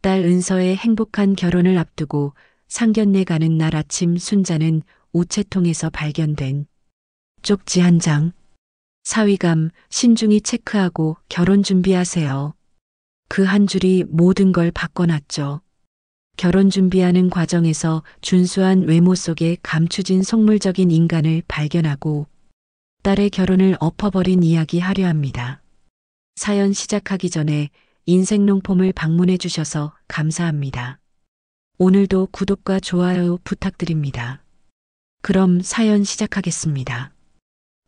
딸 은서의 행복한 결혼을 앞두고 상견례 가는 날 아침 순자는 우체통에서 발견된 쪽지 한 장. 사위감 신중히 체크하고 결혼 준비하세요. 그 한 줄이 모든 걸 바꿔놨죠. 결혼 준비하는 과정에서 준수한 외모 속에 감추진 속물적인 인간을 발견하고 딸의 결혼을 엎어버린 이야기 하려 합니다. 사연 시작하기 전에 인생롱폼을 방문해 주셔서 감사합니다. 오늘도 구독과 좋아요 부탁드립니다. 그럼 사연 시작하겠습니다.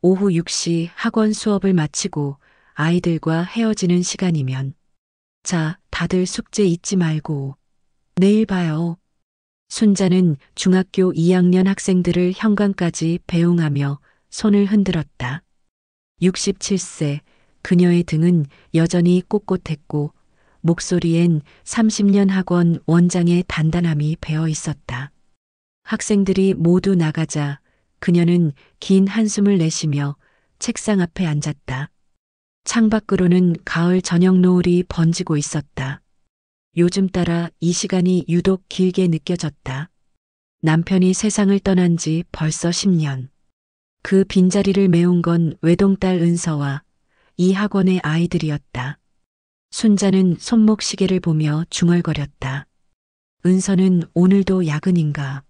오후 6시 학원 수업을 마치고 아이들과 헤어지는 시간이면 자, 다들 숙제 잊지 말고 내일 봐요. 순자는 중학교 2학년 학생들을 현관까지 배웅하며 손을 흔들었다. 67세, 그녀의 등은 여전히 꼿꼿했고 목소리엔 30년 학원 원장의 단단함이 배어 있었다. 학생들이 모두 나가자 그녀는 긴 한숨을 내쉬며 책상 앞에 앉았다. 창밖으로는 가을 저녁 노을이 번지고 있었다. 요즘 따라 이 시간이 유독 길게 느껴졌다. 남편이 세상을 떠난 지 벌써 10년. 그 빈자리를 메운 건 외동딸 은서와 이 학원의 아이들이었다. 순자는 손목 시계를 보며 중얼거렸다. 은서는 오늘도 야근인가?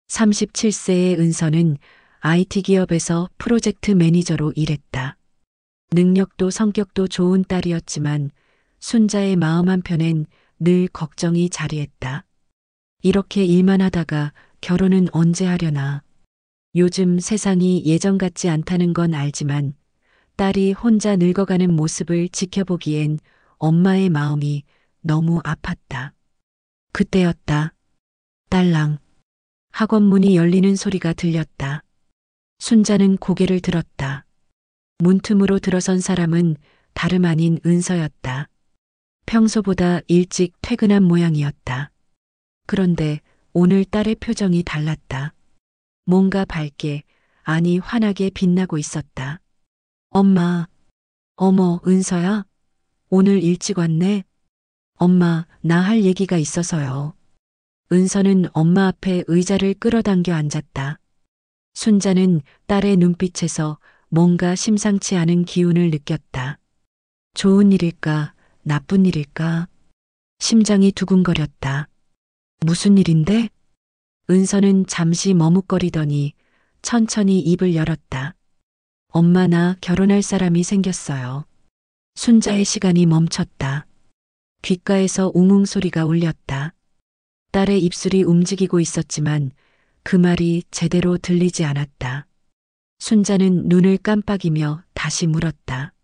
37세의 은서는 IT 기업에서 프로젝트 매니저로 일했다. 능력도 성격도 좋은 딸이었지만 순자의 마음 한편엔 늘 걱정이 자리했다. 이렇게 일만 하다가 결혼은 언제 하려나. 요즘 세상이 예전 같지 않다는 건 알지만 딸이 혼자 늙어가는 모습을 지켜보기엔 엄마의 마음이 너무 아팠다. 그때였다. 딸랑. 학원 문이 열리는 소리가 들렸다. 순자는 고개를 들었다. 문틈으로 들어선 사람은 다름 아닌 은서였다. 평소보다 일찍 퇴근한 모양이었다. 그런데 오늘 딸의 표정이 달랐다. 뭔가 밝게, 아니 환하게 빛나고 있었다. 엄마, 어머, 은서야? 오늘 일찍 왔네? 엄마, 나 할 얘기가 있어서요. 은서는 엄마 앞에 의자를 끌어당겨 앉았다. 순자는 딸의 눈빛에서 뭔가 심상치 않은 기운을 느꼈다. 좋은 일일까, 나쁜 일일까? 심장이 두근거렸다. 무슨 일인데? 은서는 잠시 머뭇거리더니 천천히 입을 열었다. 엄마, 나 결혼할 사람이 생겼어요. 순자의 시간이 멈췄다. 귓가에서 웅웅 소리가 울렸다. 딸의 입술이 움직이고 있었지만 그 말이 제대로 들리지 않았다. 순자는 눈을 깜빡이며 다시 물었다.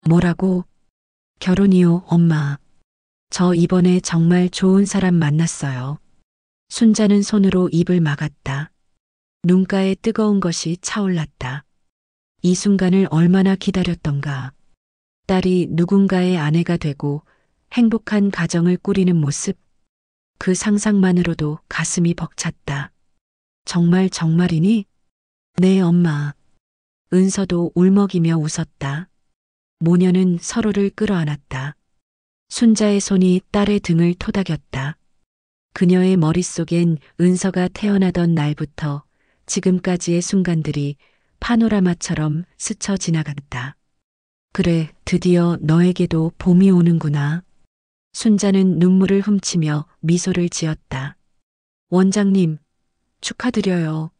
뭐라고? 결혼이요, 엄마. 저 이번에 정말 좋은 사람 만났어요. 순자는 손으로 입을 막았다. 눈가에 뜨거운 것이 차올랐다. 이 순간을 얼마나 기다렸던가. 딸이 누군가의 아내가 되고 행복한 가정을 꾸리는 모습. 그 상상만으로도 가슴이 벅찼다. 정말 정말이니? 네, 엄마. 은서도 울먹이며 웃었다. 모녀는 서로를 끌어안았다. 순자의 손이 딸의 등을 토닥였다. 그녀의 머릿속엔 은서가 태어나던 날부터 지금까지의 순간들이 파노라마처럼 스쳐 지나갔다. 그래, 드디어 너에게도 봄이 오는구나. 순자는 눈물을 훔치며 미소를 지었다. 원장님, 축하드려요.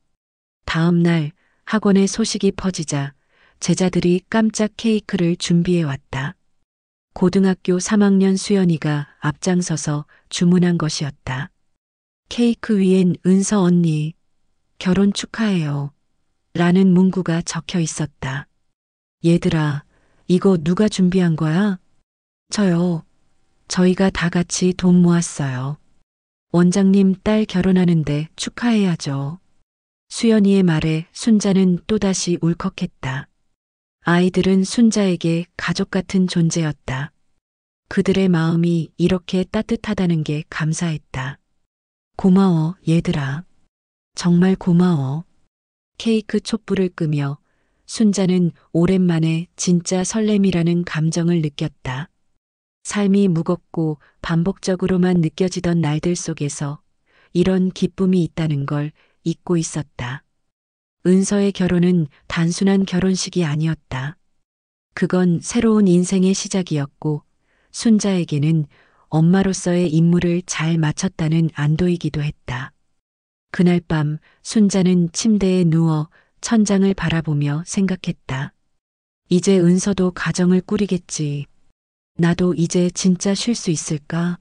다음 날 학원에 소식이 퍼지자 제자들이 깜짝 케이크를 준비해 왔다. 고등학교 3학년 수연이가 앞장서서 주문한 것이었다. 케이크 위엔 은서 언니, 결혼 축하해요. 라는 문구가 적혀 있었다. 얘들아, 이거 누가 준비한 거야? 저요. 저희가 다 같이 돈 모았어요. 원장님 딸 결혼하는데 축하해야죠. 수연이의 말에 순자는 또다시 울컥했다. 아이들은 순자에게 가족 같은 존재였다. 그들의 마음이 이렇게 따뜻하다는 게 감사했다. 고마워, 얘들아. 정말 고마워. 케이크 촛불을 끄며 순자는 오랜만에 진짜 설렘이라는 감정을 느꼈다. 삶이 무겁고 반복적으로만 느껴지던 날들 속에서 이런 기쁨이 있다는 걸 잊고 있었다. 은서의 결혼은 단순한 결혼식이 아니었다. 그건 새로운 인생의 시작이었고 순자에게는 엄마로서의 임무를 잘 마쳤다는 안도이기도 했다. 그날 밤 순자는 침대에 누워 천장을 바라보며 생각했다. 이제 은서도 가정을 꾸리겠지. 나도 이제 진짜 쉴 수 있을까?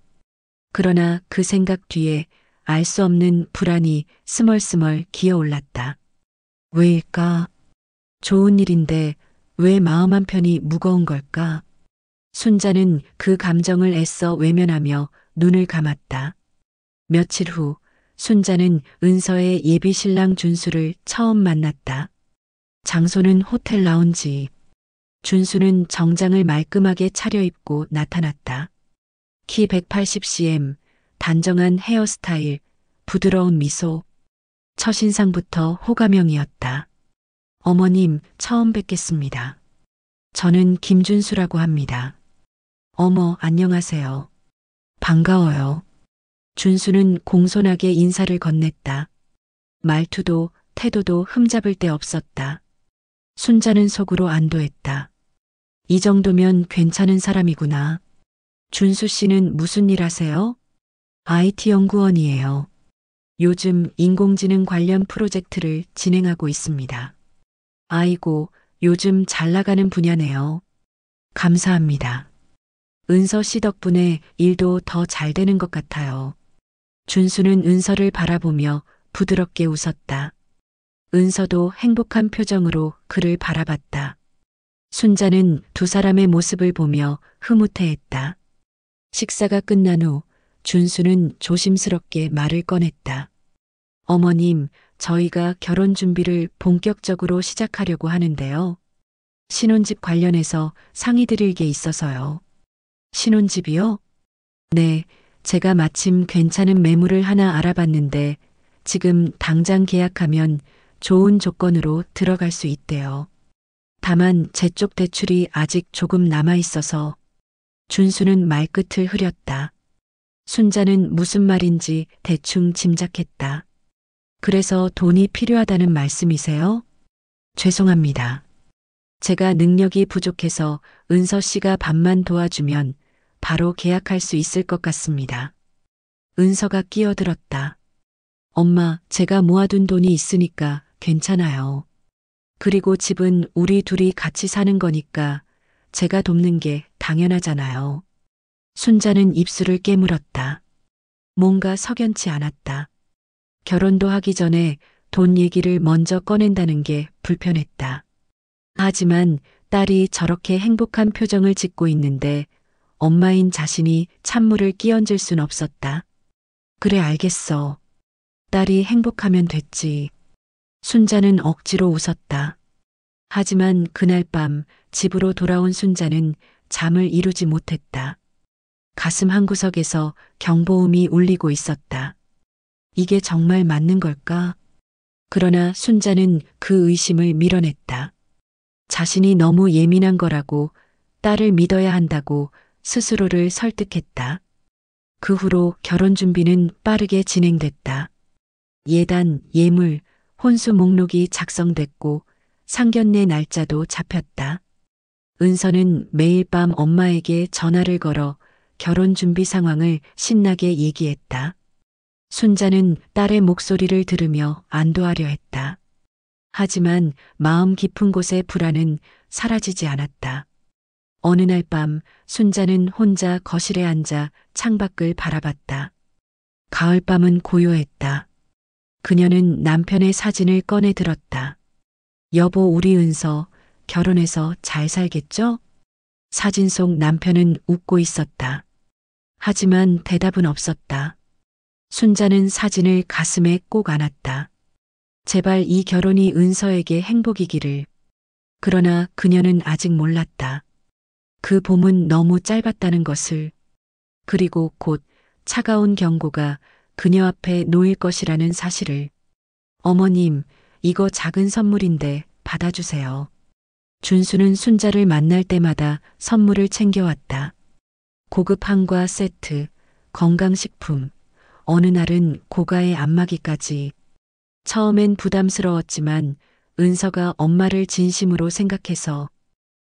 그러나 그 생각 뒤에 알 수 없는 불안이 스멀스멀 기어올랐다. 왜일까? 좋은 일인데 왜 마음 한편이 무거운 걸까? 순자는 그 감정을 애써 외면하며 눈을 감았다. 며칠 후 순자는 은서의 예비 신랑 준수를 처음 만났다. 장소는 호텔 라운지. 준수는 정장을 말끔하게 차려입고 나타났다. 키 180cm, 단정한 헤어스타일, 부드러운 미소. 첫인상부터 호감형이었다. 어머님, 처음 뵙겠습니다. 저는 김준수라고 합니다. 어머, 안녕하세요. 반가워요. 준수는 공손하게 인사를 건넸다. 말투도 태도도 흠잡을 데 없었다. 순자는 속으로 안도했다. 이 정도면 괜찮은 사람이구나. 준수 씨는 무슨 일 하세요? IT 연구원이에요. 요즘 인공지능 관련 프로젝트를 진행하고 있습니다. 아이고, 요즘 잘 나가는 분야네요. 감사합니다. 은서 씨 덕분에 일도 더 잘 되는 것 같아요. 준수는 은서를 바라보며 부드럽게 웃었다. 은서도 행복한 표정으로 그를 바라봤다. 순자는 두 사람의 모습을 보며 흐뭇해했다. 식사가 끝난 후 준수는 조심스럽게 말을 꺼냈다. 어머님, 저희가 결혼 준비를 본격적으로 시작하려고 하는데요. 신혼집 관련해서 상의드릴 게 있어서요. 신혼집이요? 네, 제가 마침 괜찮은 매물을 하나 알아봤는데 지금 당장 계약하면 좋은 조건으로 들어갈 수 있대요. 다만 제 쪽 대출이 아직 조금 남아 있어서 준수는 말끝을 흐렸다. 순자는 무슨 말인지 대충 짐작했다. 그래서 돈이 필요하다는 말씀이세요? 죄송합니다. 제가 능력이 부족해서 은서 씨가 반만 도와주면 바로 계약할 수 있을 것 같습니다. 은서가 끼어들었다. 엄마, 제가 모아둔 돈이 있으니까 괜찮아요. 그리고 집은 우리 둘이 같이 사는 거니까 제가 돕는 게 당연하잖아요. 순자는 입술을 깨물었다. 뭔가 석연치 않았다. 결혼도 하기 전에 돈 얘기를 먼저 꺼낸다는 게 불편했다. 하지만 딸이 저렇게 행복한 표정을 짓고 있는데 엄마인 자신이 찬물을 끼얹을 순 없었다. 그래, 알겠어. 딸이 행복하면 됐지. 순자는 억지로 웃었다. 하지만 그날 밤 집으로 돌아온 순자는 잠을 이루지 못했다. 가슴 한구석에서 경보음이 울리고 있었다. 이게 정말 맞는 걸까? 그러나 순자는 그 의심을 밀어냈다. 자신이 너무 예민한 거라고, 딸을 믿어야 한다고 스스로를 설득했다. 그 후로 결혼 준비는 빠르게 진행됐다. 예단, 예물, 혼수 목록이 작성됐고 상견례 날짜도 잡혔다. 은서는 매일 밤 엄마에게 전화를 걸어 결혼 준비 상황을 신나게 얘기했다. 순자는 딸의 목소리를 들으며 안도하려 했다. 하지만 마음 깊은 곳의 불안은 사라지지 않았다. 어느 날 밤 순자는 혼자 거실에 앉아 창밖을 바라봤다. 가을밤은 고요했다. 그녀는 남편의 사진을 꺼내 들었다. 여보, 우리 은서 결혼해서 잘 살겠죠? 사진 속 남편은 웃고 있었다. 하지만 대답은 없었다. 순자는 사진을 가슴에 꼭 안았다. 제발 이 결혼이 은서에게 행복이기를. 그러나 그녀는 아직 몰랐다. 그 봄은 너무 짧았다는 것을. 그리고 곧 차가운 경고가 그녀 앞에 놓일 것이라는 사실을. 어머님, 이거 작은 선물인데 받아주세요. 준수는 순자를 만날 때마다 선물을 챙겨왔다. 고급 한과 세트, 건강식품, 어느 날은 고가의 안마기까지. 처음엔 부담스러웠지만 은서가 엄마를 진심으로 생각해서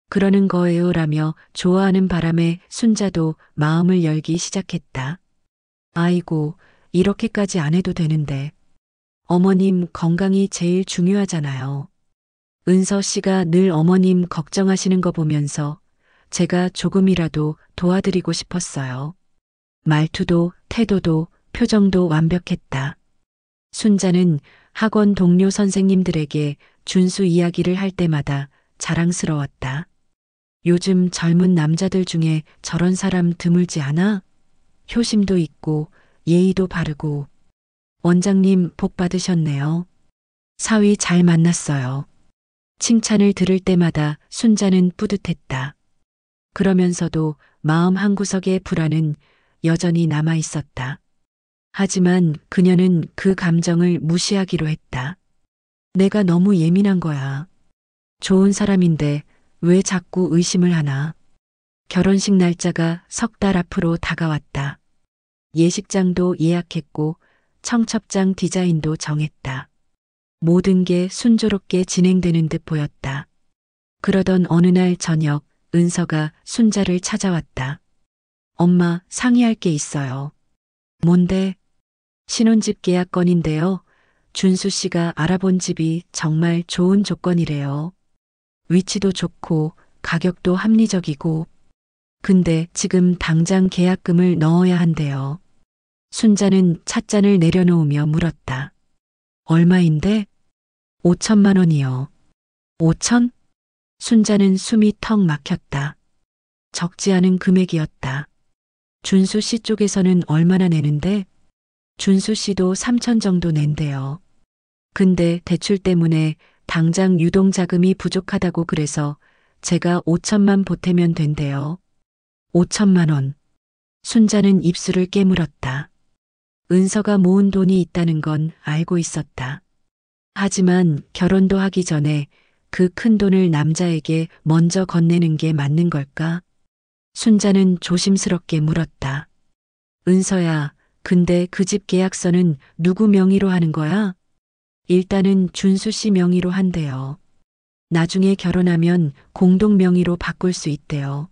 그러는 거예요라며 좋아하는 바람에 순자도 마음을 열기 시작했다. 아이고, 이렇게까지 안 해도 되는데. 어머님 건강이 제일 중요하잖아요. 은서 씨가 늘 어머님 걱정하시는 거 보면서 제가 조금이라도 도와드리고 싶었어요. 말투도 태도도 표정도 완벽했다. 순자는 학원 동료 선생님들에게 준수 이야기를 할 때마다 자랑스러웠다. 요즘 젊은 남자들 중에 저런 사람 드물지 않아? 효심도 있고 예의도 바르고. 원장님 복 받으셨네요. 사위 잘 만났어요. 칭찬을 들을 때마다 순자는 뿌듯했다. 그러면서도 마음 한구석의 불안은 여전히 남아 있었다. 하지만 그녀는 그 감정을 무시하기로 했다. 내가 너무 예민한 거야. 좋은 사람인데 왜 자꾸 의심을 하나. 결혼식 날짜가 석 달 앞으로 다가왔다. 예식장도 예약했고 청첩장 디자인도 정했다. 모든 게 순조롭게 진행되는 듯 보였다. 그러던 어느 날 저녁 은서가 순자를 찾아왔다. 엄마, 상의할 게 있어요. 뭔데? 신혼집 계약 건인데요. 준수 씨가 알아본 집이 정말 좋은 조건이래요. 위치도 좋고 가격도 합리적이고. 근데 지금 당장 계약금을 넣어야 한대요. 순자는 찻잔을 내려놓으며 물었다. 얼마인데? 5천만 원이요. 5천? 순자는 숨이 턱 막혔다. 적지 않은 금액이었다. 준수 씨 쪽에서는 얼마나 내는데? 준수 씨도 3천 정도 낸대요. 근데 대출 때문에 당장 유동자금이 부족하다고 그래서 제가 5천만 보태면 된대요. 5천만 원. 순자는 입술을 깨물었다. 은서가 모은 돈이 있다는 건 알고 있었다. 하지만 결혼도 하기 전에 그 큰 돈을 남자에게 먼저 건네는 게 맞는 걸까? 순자는 조심스럽게 물었다. 은서야, 근데 그 집 계약서는 누구 명의로 하는 거야? 일단은 준수 씨 명의로 한대요. 나중에 결혼하면 공동 명의로 바꿀 수 있대요.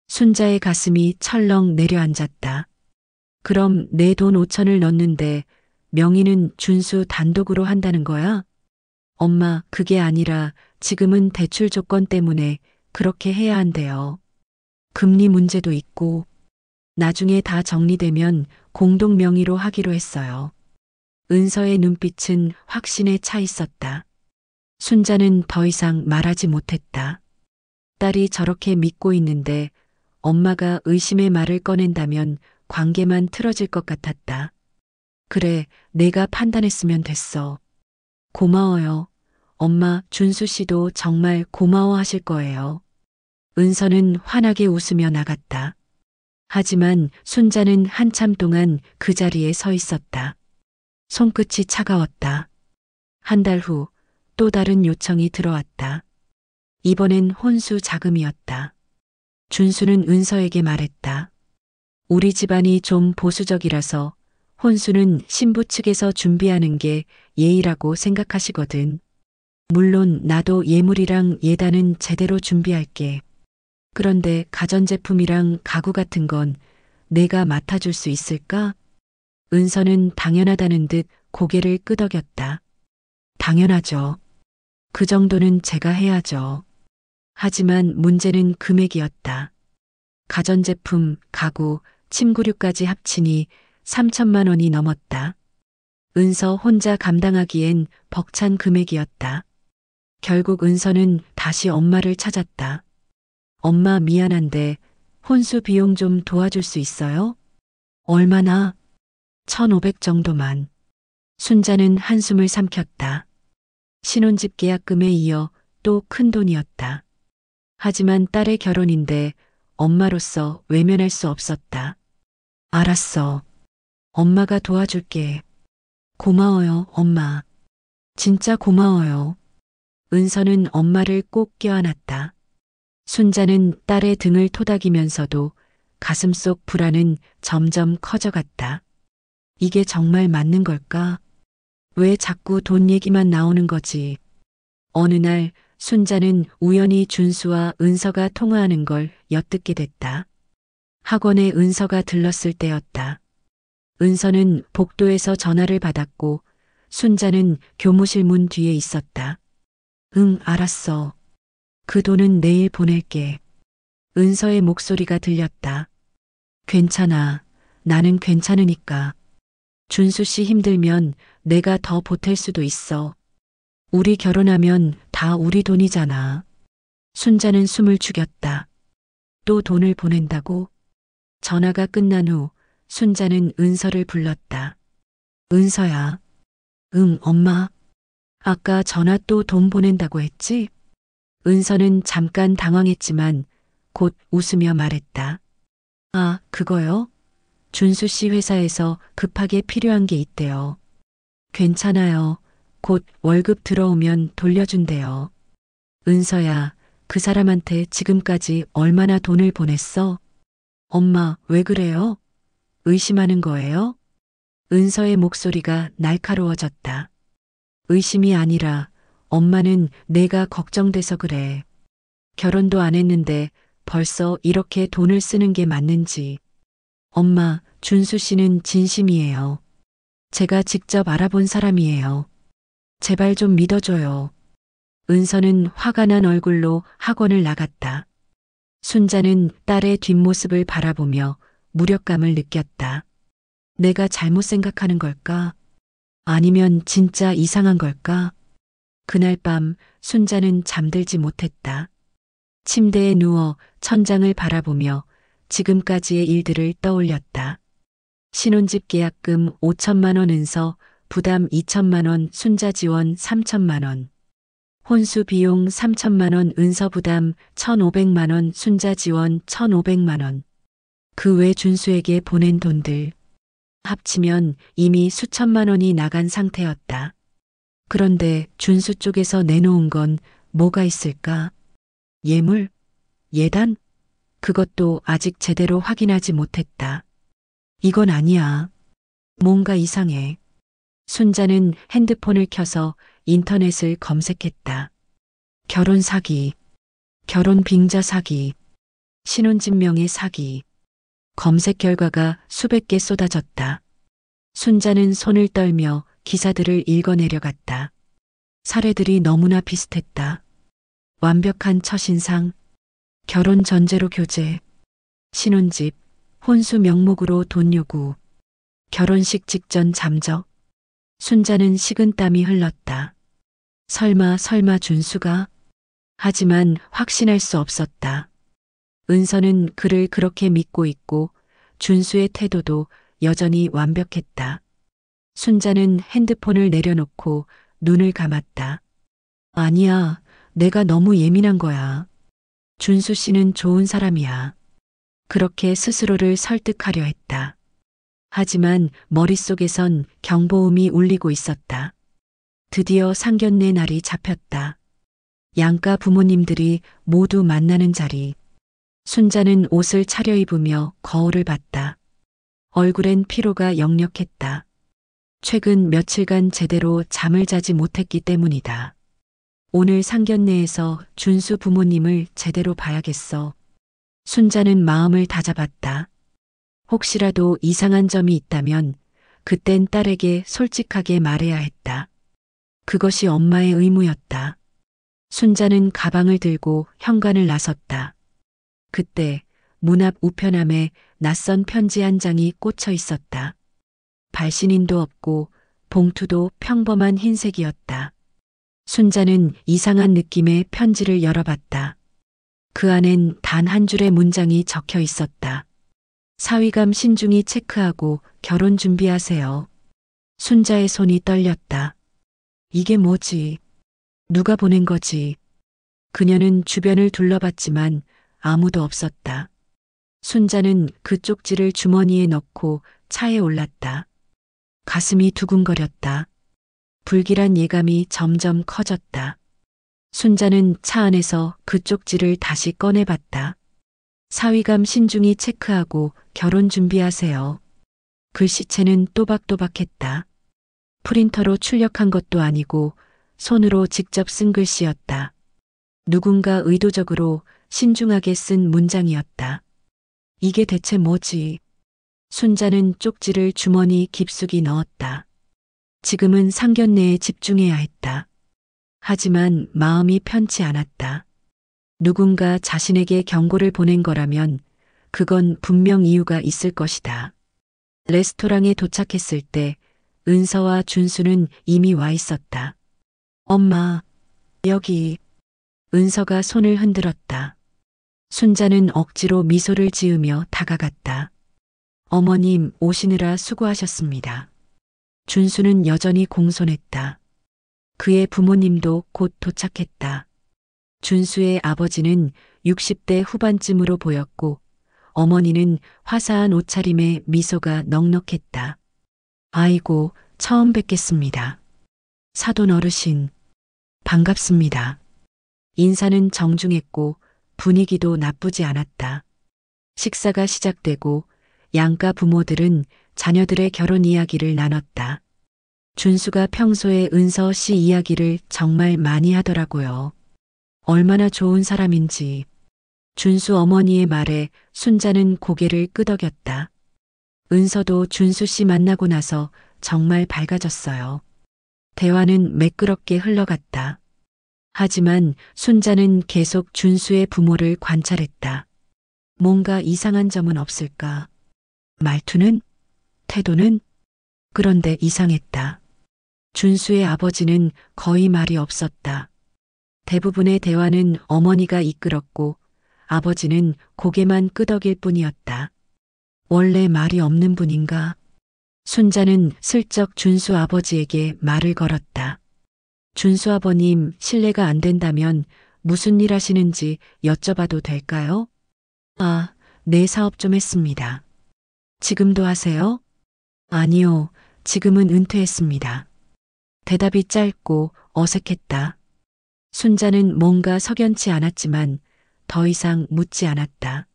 순자의 가슴이 철렁 내려앉았다. 그럼 내 돈 5천을 넣는데 명의는 준수 단독으로 한다는 거야? 엄마, 그게 아니라 지금은 대출 조건 때문에 그렇게 해야 한대요. 금리 문제도 있고 나중에 다 정리되면 공동 명의로 하기로 했어요. 은서의 눈빛은 확신에 차 있었다. 순자는 더 이상 말하지 못했다. 딸이 저렇게 믿고 있는데 엄마가 의심의 말을 꺼낸다면 관계만 틀어질 것 같았다. 그래, 내가 판단했으면 됐어. 고마워요. 엄마, 준수 씨도 정말 고마워하실 거예요. 은서는 환하게 웃으며 나갔다. 하지만 순자는 한참 동안 그 자리에 서 있었다. 손끝이 차가웠다. 한 달 후 또 다른 요청이 들어왔다. 이번엔 혼수 자금이었다. 준수는 은서에게 말했다. 우리 집안이 좀 보수적이라서 혼수는 신부 측에서 준비하는 게 예의라고 생각하시거든. 물론 나도 예물이랑 예단은 제대로 준비할게. 그런데 가전제품이랑 가구 같은 건 내가 맡아줄 수 있을까? 은서는 당연하다는 듯 고개를 끄덕였다. 당연하죠. 그 정도는 제가 해야죠. 하지만 문제는 금액이었다. 가전제품, 가구, 침구류까지 합치니 3천만 원이 넘었다. 은서 혼자 감당하기엔 벅찬 금액이었다. 결국 은서는 다시 엄마를 찾았다. 엄마 미안한데 혼수 비용 좀 도와줄 수 있어요? 얼마나? 1,500 정도만. 순자는 한숨을 삼켰다. 신혼집 계약금에 이어 또 큰 돈이었다. 하지만 딸의 결혼인데 엄마로서 외면할 수 없었다. 알았어. 엄마가 도와줄게. 고마워요, 엄마. 진짜 고마워요. 은서는 엄마를 꼭 껴안았다. 순자는 딸의 등을 토닥이면서도 가슴속 불안은 점점 커져갔다. 이게 정말 맞는 걸까? 왜 자꾸 돈 얘기만 나오는 거지? 어느 날 순자는 우연히 준수와 은서가 통화하는 걸 엿듣게 됐다. 학원에 은서가 들렀을 때였다. 은서는 복도에서 전화를 받았고 순자는 교무실 문 뒤에 있었다. 응, 알았어. 그 돈은 내일 보낼게. 은서의 목소리가 들렸다. 괜찮아. 나는 괜찮으니까. 준수 씨 힘들면 내가 더 보탤 수도 있어. 우리 결혼하면 다 우리 돈이잖아. 순자는 숨을 죽였다. 또 돈을 보낸다고? 전화가 끝난 후 순자는 은서를 불렀다. 은서야. 응, 엄마. 아까 전화 또 돈 보낸다고 했지? 은서는 잠깐 당황했지만 곧 웃으며 말했다. 아, 그거요? 준수 씨 회사에서 급하게 필요한 게 있대요. 괜찮아요. 곧 월급 들어오면 돌려준대요. 은서야, 그 사람한테 지금까지 얼마나 돈을 보냈어? 엄마, 왜 그래요? 의심하는 거예요? 은서의 목소리가 날카로워졌다. 의심이 아니라 엄마는 내가 걱정돼서 그래. 결혼도 안 했는데 벌써 이렇게 돈을 쓰는 게 맞는지. 엄마, 준수 씨는 진심이에요. 제가 직접 알아본 사람이에요. 제발 좀 믿어줘요. 은서는 화가 난 얼굴로 학원을 나갔다. 순자는 딸의 뒷모습을 바라보며 무력감을 느꼈다. 내가 잘못 생각하는 걸까? 아니면 진짜 이상한 걸까? 그날 밤 순자는 잠들지 못했다. 침대에 누워 천장을 바라보며 지금까지의 일들을 떠올렸다. 신혼집 계약금 5천만 원 은서, 부담 2천만 원, 순자 지원 3천만 원. 혼수 비용 3천만 원, 은서 부담 1,500만 원, 순자 지원 1,500만 원. 그 외 준수에게 보낸 돈들. 합치면 이미 수천만 원이 나간 상태였다. 그런데 준수 쪽에서 내놓은 건 뭐가 있을까? 예물? 예단? 그것도 아직 제대로 확인하지 못했다. 이건 아니야. 뭔가 이상해. 순자는 핸드폰을 켜서 인터넷을 검색했다. 결혼 사기, 결혼 빙자 사기, 신혼집 명의 사기. 검색 결과가 수백 개 쏟아졌다. 순자는 손을 떨며 기사들을 읽어내려갔다. 사례들이 너무나 비슷했다. 완벽한 첫인상, 결혼 전제로 교제, 신혼집, 혼수 명목으로 돈 요구, 결혼식 직전 잠적. 순자는 식은땀이 흘렀다. 설마 준수가? 하지만 확신할 수 없었다. 은서는 그를 그렇게 믿고 있고 준수의 태도도 여전히 완벽했다. 순자는 핸드폰을 내려놓고 눈을 감았다. 아니야, 내가 너무 예민한 거야. 준수 씨는 좋은 사람이야. 그렇게 스스로를 설득하려 했다. 하지만 머릿속에선 경보음이 울리고 있었다. 드디어 상견례 날이 잡혔다. 양가 부모님들이 모두 만나는 자리. 순자는 옷을 차려입으며 거울을 봤다. 얼굴엔 피로가 역력했다. 최근 며칠간 제대로 잠을 자지 못했기 때문이다. 오늘 상견례에서 준수 부모님을 제대로 봐야겠어. 순자는 마음을 다잡았다. 혹시라도 이상한 점이 있다면 그땐 딸에게 솔직하게 말해야 했다. 그것이 엄마의 의무였다. 순자는 가방을 들고 현관을 나섰다. 그때 문 앞 우편함에 낯선 편지 한 장이 꽂혀 있었다. 발신인도 없고 봉투도 평범한 흰색이었다. 순자는 이상한 느낌의 편지를 열어봤다. 그 안엔 단 한 줄의 문장이 적혀 있었다. 사위감 신중히 체크하고 결혼 준비하세요. 순자의 손이 떨렸다. 이게 뭐지? 누가 보낸 거지? 그녀는 주변을 둘러봤지만 아무도 없었다. 순자는 그 쪽지를 주머니에 넣고 차에 올랐다. 가슴이 두근거렸다. 불길한 예감이 점점 커졌다. 순자는 차 안에서 그 쪽지를 다시 꺼내봤다. 사위감 신중히 체크하고 결혼 준비하세요. 글씨체는 또박또박했다. 프린터로 출력한 것도 아니고 손으로 직접 쓴 글씨였다. 누군가 의도적으로 신중하게 쓴 문장이었다. 이게 대체 뭐지? 순자는 쪽지를 주머니 깊숙이 넣었다. 지금은 상견례에 집중해야 했다. 하지만 마음이 편치 않았다. 누군가 자신에게 경고를 보낸 거라면 그건 분명 이유가 있을 것이다. 레스토랑에 도착했을 때 은서와 준수는 이미 와 있었다. 엄마, 여기. 은서가 손을 흔들었다. 순자는 억지로 미소를 지으며 다가갔다. 어머님 오시느라 수고하셨습니다. 준수는 여전히 공손했다. 그의 부모님도 곧 도착했다. 준수의 아버지는 60대 후반쯤으로 보였고 어머니는 화사한 옷차림에 미소가 넉넉했다. 아이고, 처음 뵙겠습니다. 사돈 어르신, 반갑습니다. 인사는 정중했고 분위기도 나쁘지 않았다. 식사가 시작되고 양가 부모들은 자녀들의 결혼 이야기를 나눴다. 준수가 평소에 은서 씨 이야기를 정말 많이 하더라고요. 얼마나 좋은 사람인지. 준수 어머니의 말에 순자는 고개를 끄덕였다. 은서도 준수 씨 만나고 나서 정말 밝아졌어요. 대화는 매끄럽게 흘러갔다. 하지만 순자는 계속 준수의 부모를 관찰했다. 뭔가 이상한 점은 없을까? 말투는? 태도는? 그런데 이상했다. 준수의 아버지는 거의 말이 없었다. 대부분의 대화는 어머니가 이끌었고 아버지는 고개만 끄덕일 뿐이었다. 원래 말이 없는 분인가? 순자는 슬쩍 준수 아버지에게 말을 걸었다. 준수 아버님 실례가 안 된다면 무슨 일 하시는지 여쭤봐도 될까요? 아, 네, 사업 좀 했습니다. 지금도 하세요? 아니요, 지금은 은퇴했습니다. 대답이 짧고 어색했다. 순자는 뭔가 석연치 않았지만 더 이상 묻지 않았다.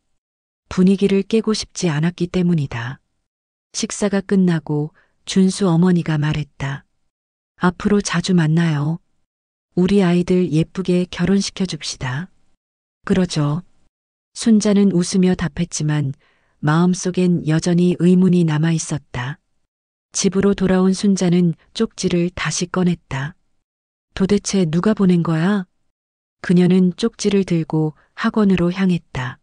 분위기를 깨고 싶지 않았기 때문이다. 식사가 끝나고 준수 어머니가 말했다. 앞으로 자주 만나요. 우리 아이들 예쁘게 결혼시켜 줍시다. 그러죠. 순자는 웃으며 답했지만 마음속엔 여전히 의문이 남아 있었다. 집으로 돌아온 순자는 쪽지를 다시 꺼냈다. 도대체 누가 보낸 거야? 그녀는 쪽지를 들고 학원으로 향했다.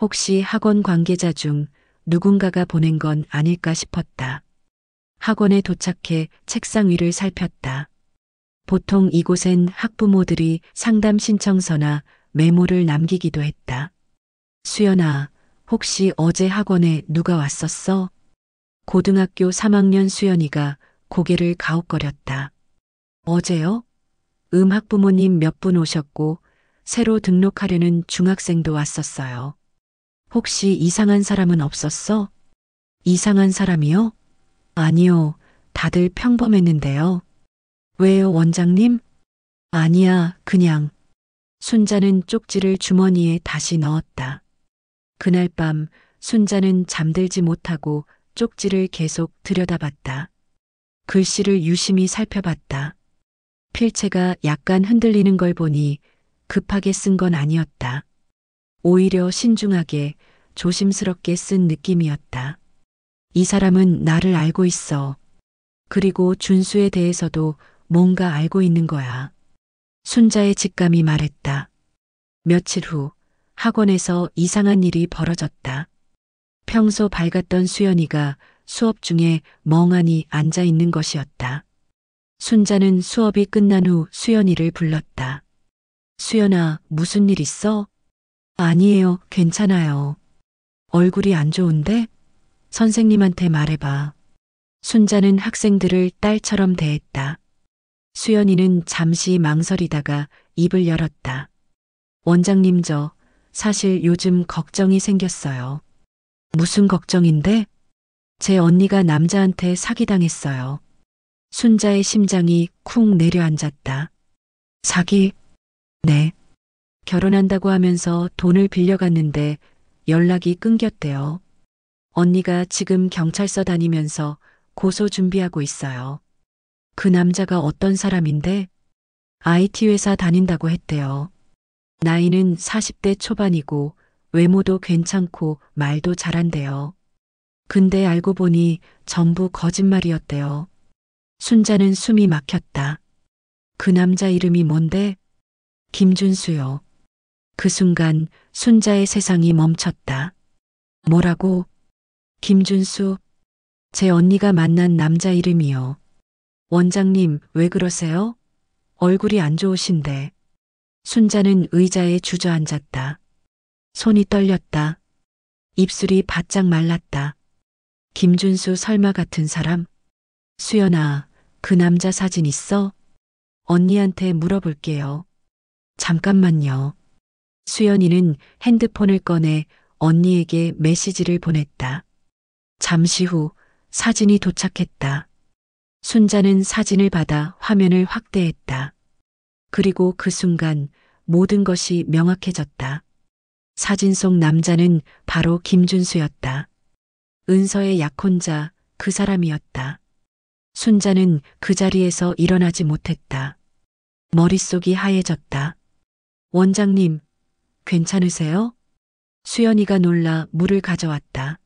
혹시 학원 관계자 중 누군가가 보낸 건 아닐까 싶었다. 학원에 도착해 책상 위를 살폈다. 보통 이곳엔 학부모들이 상담 신청서나 메모를 남기기도 했다. 수연아, 혹시 어제 학원에 누가 왔었어? 고등학교 3학년 수연이가 고개를 가웃거렸다. 어제요? 학부모님 몇 분 오셨고 새로 등록하려는 중학생도 왔었어요. 혹시 이상한 사람은 없었어? 이상한 사람이요? 아니요, 다들 평범했는데요. 왜요, 원장님? 아니야, 그냥. 순자는 쪽지를 주머니에 다시 넣었다. 그날 밤 순자는 잠들지 못하고 쪽지를 계속 들여다봤다. 글씨를 유심히 살펴봤다. 필체가 약간 흔들리는 걸 보니 급하게 쓴 건 아니었다. 오히려 신중하게 조심스럽게 쓴 느낌이었다. 이 사람은 나를 알고 있어. 그리고 준수에 대해서도 뭔가 알고 있는 거야. 순자의 직감이 말했다. 며칠 후 학원에서 이상한 일이 벌어졌다. 평소 밝았던 수연이가 수업 중에 멍하니 앉아 있는 것이었다. 순자는 수업이 끝난 후 수연이를 불렀다. 수연아, 무슨 일 있어? 아니에요, 괜찮아요. 얼굴이 안 좋은데? 선생님한테 말해봐. 순자는 학생들을 딸처럼 대했다. 수연이는 잠시 망설이다가 입을 열었다. 원장님, 저 사실 요즘 걱정이 생겼어요. 무슨 걱정인데? 제 언니가 남자한테 사기당했어요. 순자의 심장이 쿵 내려앉았다. 사기? 네. 결혼한다고 하면서 돈을 빌려갔는데 연락이 끊겼대요. 언니가 지금 경찰서 다니면서 고소 준비하고 있어요. 그 남자가 어떤 사람인데? IT 회사 다닌다고 했대요. 나이는 40대 초반이고 외모도 괜찮고 말도 잘한대요. 근데 알고 보니 전부 거짓말이었대요. 순자는 숨이 막혔다. 그 남자 이름이 뭔데? 김준수요. 그 순간 순자의 세상이 멈췄다. 뭐라고? 김준수? 제 언니가 만난 남자 이름이요. 원장님, 왜 그러세요? 얼굴이 안 좋으신데. 순자는 의자에 주저앉았다. 손이 떨렸다. 입술이 바짝 말랐다. 김준수 설마 같은 사람? 수연아, 그 남자 사진 있어? 언니한테 물어볼게요. 잠깐만요. 수연이는 핸드폰을 꺼내 언니에게 메시지를 보냈다. 잠시 후 사진이 도착했다. 순자는 사진을 받아 화면을 확대했다. 그리고 그 순간 모든 것이 명확해졌다. 사진 속 남자는 바로 김준수였다. 은서의 약혼자, 그 사람이었다. 순자는 그 자리에서 일어나지 못했다. 머릿속이 하얘졌다. 원장님, 괜찮으세요? 수연이가 놀라 물을 가져왔다.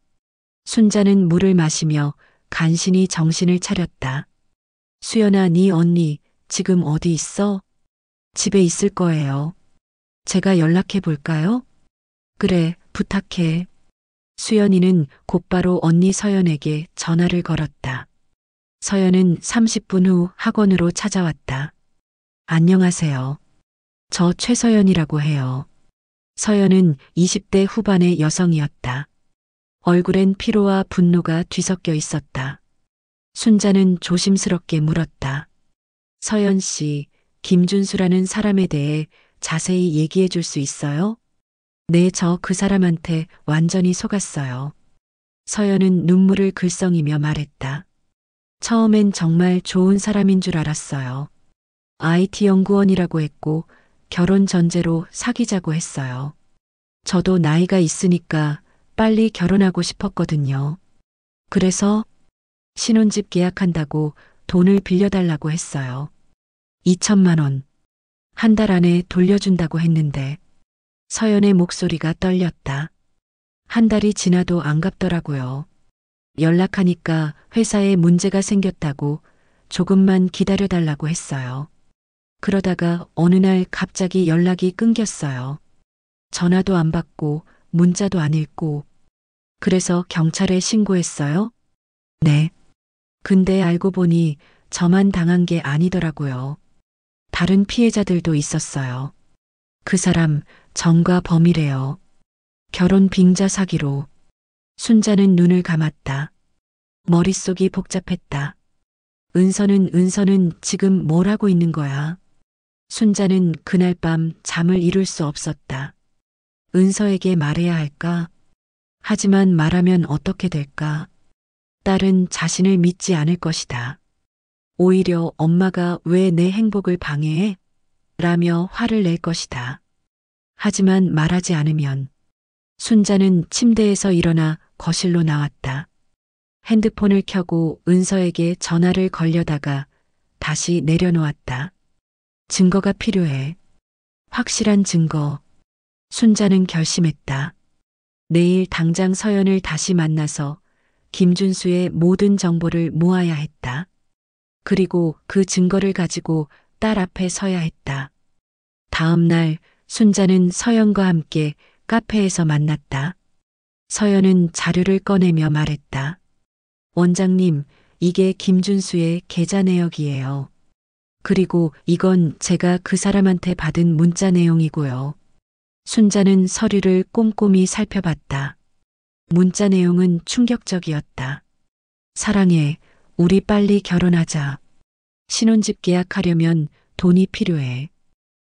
순자는 물을 마시며 간신히 정신을 차렸다. 수연아, 네 언니 지금 어디 있어? 집에 있을 거예요. 제가 연락해 볼까요? 그래, 부탁해. 수연이는 곧바로 언니 서연에게 전화를 걸었다. 서연은 30분 후 학원으로 찾아왔다. 안녕하세요. 저 최서연이라고 해요. 서연은 20대 후반의 여성이었다. 얼굴엔 피로와 분노가 뒤섞여 있었다. 순자는 조심스럽게 물었다. 서연 씨, 김준수라는 사람에 대해 자세히 얘기해 줄 수 있어요? 네, 저 그 사람한테 완전히 속았어요. 서연은 눈물을 글썽이며 말했다. 처음엔 정말 좋은 사람인 줄 알았어요. IT 연구원이라고 했고 결혼 전제로 사귀자고 했어요. 저도 나이가 있으니까 빨리 결혼하고 싶었거든요. 그래서 신혼집 계약한다고 돈을 빌려달라고 했어요. 2천만 원. 한 달 안에 돌려준다고 했는데 서연의 목소리가 떨렸다. 한 달이 지나도 안 갚더라고요. 연락하니까 회사에 문제가 생겼다고 조금만 기다려달라고 했어요. 그러다가 어느 날 갑자기 연락이 끊겼어요. 전화도 안 받고 문자도 안 읽고. 그래서 경찰에 신고했어요? 네. 근데 알고 보니 저만 당한 게 아니더라고요. 다른 피해자들도 있었어요. 그 사람 전과 범이래요. 결혼 빙자 사기로. 순자는 눈을 감았다. 머릿속이 복잡했다. 은서는 지금 뭘 하고 있는 거야? 순자는 그날 밤 잠을 이룰 수 없었다. 은서에게 말해야 할까? 하지만 말하면 어떻게 될까? 딸은 자신을 믿지 않을 것이다. 오히려 엄마가 왜 내 행복을 방해해? 라며 화를 낼 것이다. 하지만 말하지 않으면 순자는 침대에서 일어나 거실로 나왔다. 핸드폰을 켜고 은서에게 전화를 걸려다가 다시 내려놓았다. 증거가 필요해. 확실한 증거. 순자는 결심했다. 내일 당장 서연을 다시 만나서 김준수의 모든 정보를 모아야 했다. 그리고 그 증거를 가지고 딸 앞에 서야 했다. 다음 날 순자는 서연과 함께 카페에서 만났다. 서연은 자료를 꺼내며 말했다. 원장님, 이게 김준수의 계좌 내역이에요. 그리고 이건 제가 그 사람한테 받은 문자 내용이고요. 순자는 서류를 꼼꼼히 살펴봤다. 문자 내용은 충격적이었다. 사랑해, 우리 빨리 결혼하자. 신혼집 계약하려면 돈이 필요해.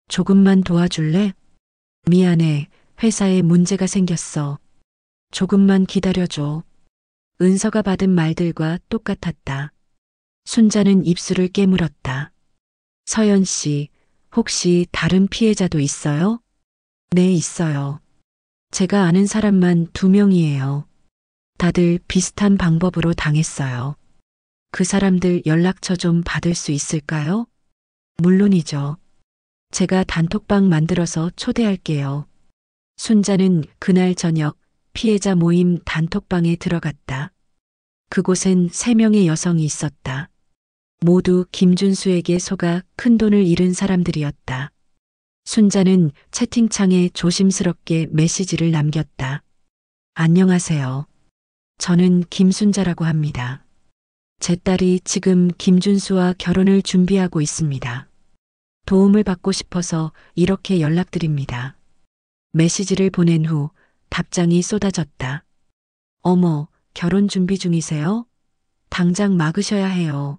조금만 도와줄래? 미안해, 회사에 문제가 생겼어. 조금만 기다려줘. 은서가 받은 말들과 똑같았다. 순자는 입술을 깨물었다. 서연 씨, 혹시 다른 피해자도 있어요? 네, 있어요. 제가 아는 사람만 2명이에요. 다들 비슷한 방법으로 당했어요. 그 사람들 연락처 좀 받을 수 있을까요? 물론이죠. 제가 단톡방 만들어서 초대할게요. 순자는 그날 저녁 피해자 모임 단톡방에 들어갔다. 그곳엔 3명의 여성이 있었다. 모두 김준수에게 속아 큰돈을 잃은 사람들이었다. 순자는 채팅창에 조심스럽게 메시지를 남겼다. 안녕하세요. 저는 김순자라고 합니다. 제 딸이 지금 김준수와 결혼을 준비하고 있습니다. 도움을 받고 싶어서 이렇게 연락드립니다. 메시지를 보낸 후 답장이 쏟아졌다. 어머, 결혼 준비 중이세요? 당장 막으셔야 해요.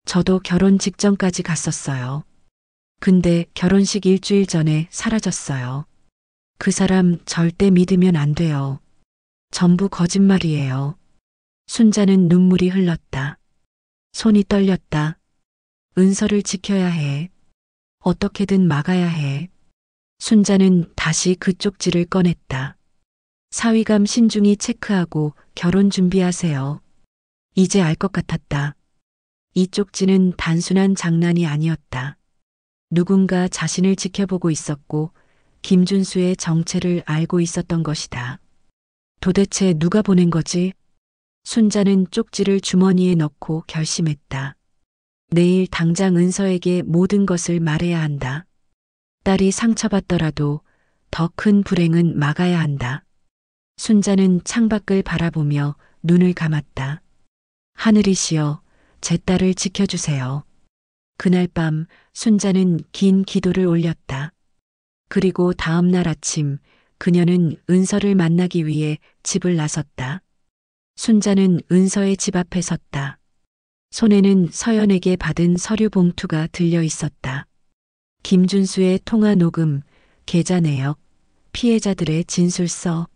저도 결혼 직전까지 갔었어요. 근데 결혼식 일주일 전에 사라졌어요. 그 사람 절대 믿으면 안 돼요. 전부 거짓말이에요. 순자는 눈물이 흘렀다. 손이 떨렸다. 은서를 지켜야 해. 어떻게든 막아야 해. 순자는 다시 그 쪽지를 꺼냈다. 사위감 신중히 체크하고 결혼 준비하세요. 이제 알 것 같았다. 이 쪽지는 단순한 장난이 아니었다. 누군가 자신을 지켜보고 있었고 김준수의 정체를 알고 있었던 것이다. 도대체 누가 보낸 거지? 순자는 쪽지를 주머니에 넣고 결심했다. 내일 당장 은서에게 모든 것을 말해야 한다. 딸이 상처받더라도 더 큰 불행은 막아야 한다. 순자는 창밖을 바라보며 눈을 감았다. 하늘이시여, 제 딸을 지켜주세요. 그날 밤 순자는 긴 기도를 올렸다. 그리고 다음 날 아침 그녀는 은서를 만나기 위해 집을 나섰다. 순자는 은서의 집 앞에 섰다. 손에는 서연에게 받은 서류 봉투가 들려 있었다. 김준수의 통화 녹음, 계좌 내역, 피해자들의 진술서,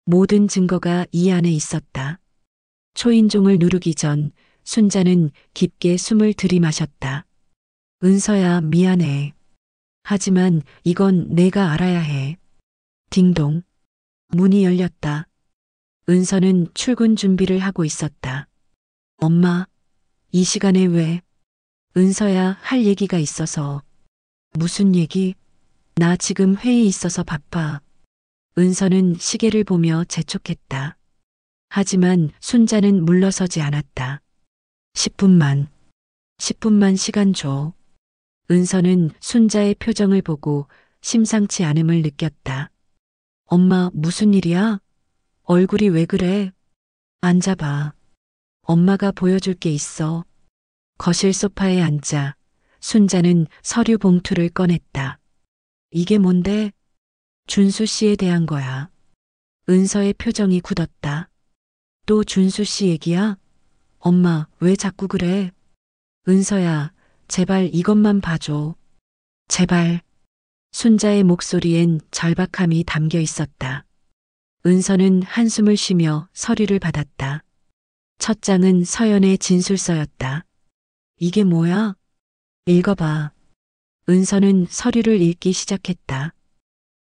모든 증거가 이 안에 있었다. 초인종을 누르기 전 순자는 깊게 숨을 들이마셨다. 은서야, 미안해. 하지만 이건 내가 알아야 해. 딩동. 문이 열렸다. 은서는 출근 준비를 하고 있었다. 엄마, 이 시간에 왜? 은서야, 할 얘기가 있어서. 무슨 얘기? 나 지금 회의 있어서 바빠. 은서는 시계를 보며 재촉했다. 하지만 순자는 물러서지 않았다. 10분만. 10분만 시간 줘. 은서는 순자의 표정을 보고 심상치 않음을 느꼈다. 엄마, 무슨 일이야? 얼굴이 왜 그래? 앉아봐. 엄마가 보여줄 게 있어. 거실 소파에 앉아 순자는 서류 봉투를 꺼냈다. 이게 뭔데? 준수 씨에 대한 거야. 은서의 표정이 굳었다. 또 준수 씨 얘기야? 엄마, 왜 자꾸 그래? 은서야, 제발 이것만 봐줘. 제발. 순자의 목소리엔 절박함이 담겨 있었다. 은서는 한숨을 쉬며 서류를 받았다. 첫 장은 서연의 진술서였다. 이게 뭐야? 읽어봐. 은서는 서류를 읽기 시작했다.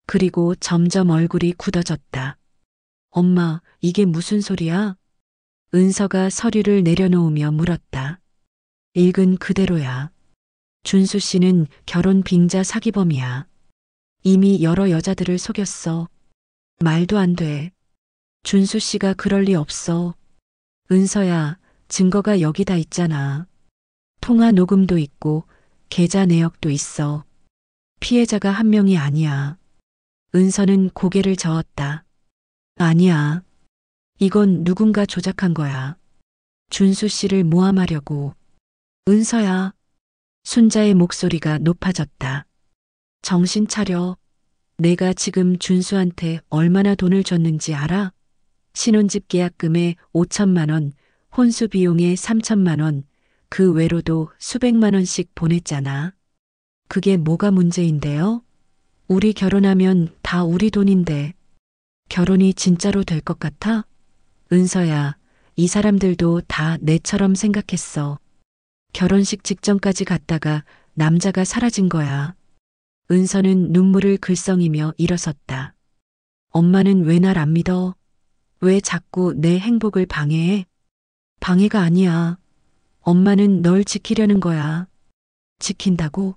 그리고 점점 얼굴이 굳어졌다. 엄마, 이게 무슨 소리야? 은서가 서류를 내려놓으며 물었다. 읽은 그대로야. 준수 씨는 결혼 빙자 사기범이야. 이미 여러 여자들을 속였어. 말도 안 돼. 준수 씨가 그럴 리 없어. 은서야, 증거가 여기다 있잖아. 통화 녹음도 있고 계좌 내역도 있어. 피해자가 한 명이 아니야. 은서는 고개를 저었다. 아니야. 이건 누군가 조작한 거야. 준수 씨를 모함하려고. 은서야. 순자의 목소리가 높아졌다. 정신 차려. 내가 지금 준수한테 얼마나 돈을 줬는지 알아? 신혼집 계약금에 5천만 원, 혼수 비용에 3천만 원, 그 외로도 수백만 원씩 보냈잖아. 그게 뭐가 문제인데요? 우리 결혼하면 다 우리 돈인데 결혼이 진짜로 될 것 같아? 은서야, 이 사람들도 다 내처럼 생각했어. 결혼식 직전까지 갔다가 남자가 사라진 거야. 은서는 눈물을 글썽이며 일어섰다. 엄마는 왜 날 안 믿어? 왜 자꾸 내 행복을 방해해? 방해가 아니야. 엄마는 널 지키려는 거야. 지킨다고?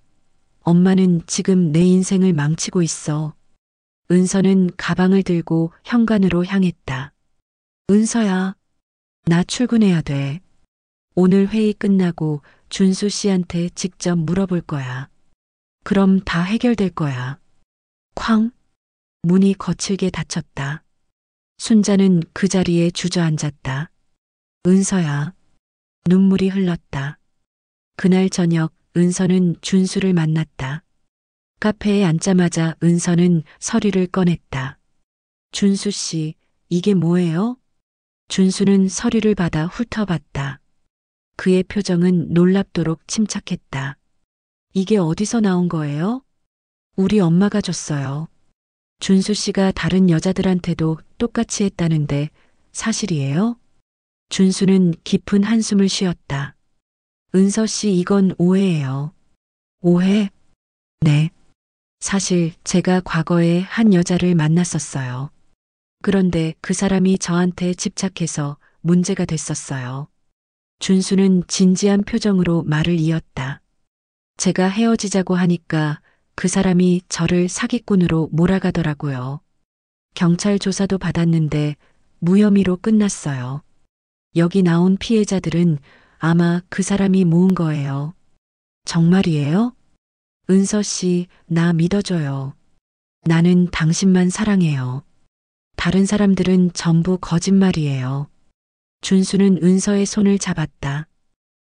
엄마는 지금 내 인생을 망치고 있어. 은서는 가방을 들고 현관으로 향했다. 은서야, 나 출근해야 돼. 오늘 회의 끝나고 준수 씨한테 직접 물어볼 거야. 그럼 다 해결될 거야. 쾅! 문이 거칠게 닫혔다. 순자는 그 자리에 주저앉았다. 은서야. 눈물이 흘렀다. 그날 저녁 은서는 준수를 만났다. 카페에 앉자마자 은서는 서류를 꺼냈다. 준수 씨, 이게 뭐예요? 준수는 서류를 받아 훑어봤다. 그의 표정은 놀랍도록 침착했다. 이게 어디서 나온 거예요? 우리 엄마가 줬어요. 준수 씨가 다른 여자들한테도 똑같이 했다는데 사실이에요? 준수는 깊은 한숨을 쉬었다. 은서 씨, 이건 오해예요. 오해? 네. 사실 제가 과거에 한 여자를 만났었어요. 그런데 그 사람이 저한테 집착해서 문제가 됐었어요. 준수는 진지한 표정으로 말을 이었다. 제가 헤어지자고 하니까 그 사람이 저를 사기꾼으로 몰아가더라고요. 경찰 조사도 받았는데 무혐의로 끝났어요. 여기 나온 피해자들은 아마 그 사람이 모은 거예요. 정말이에요? 은서 씨, 나 믿어줘요. 나는 당신만 사랑해요. 다른 사람들은 전부 거짓말이에요. 준수는 은서의 손을 잡았다.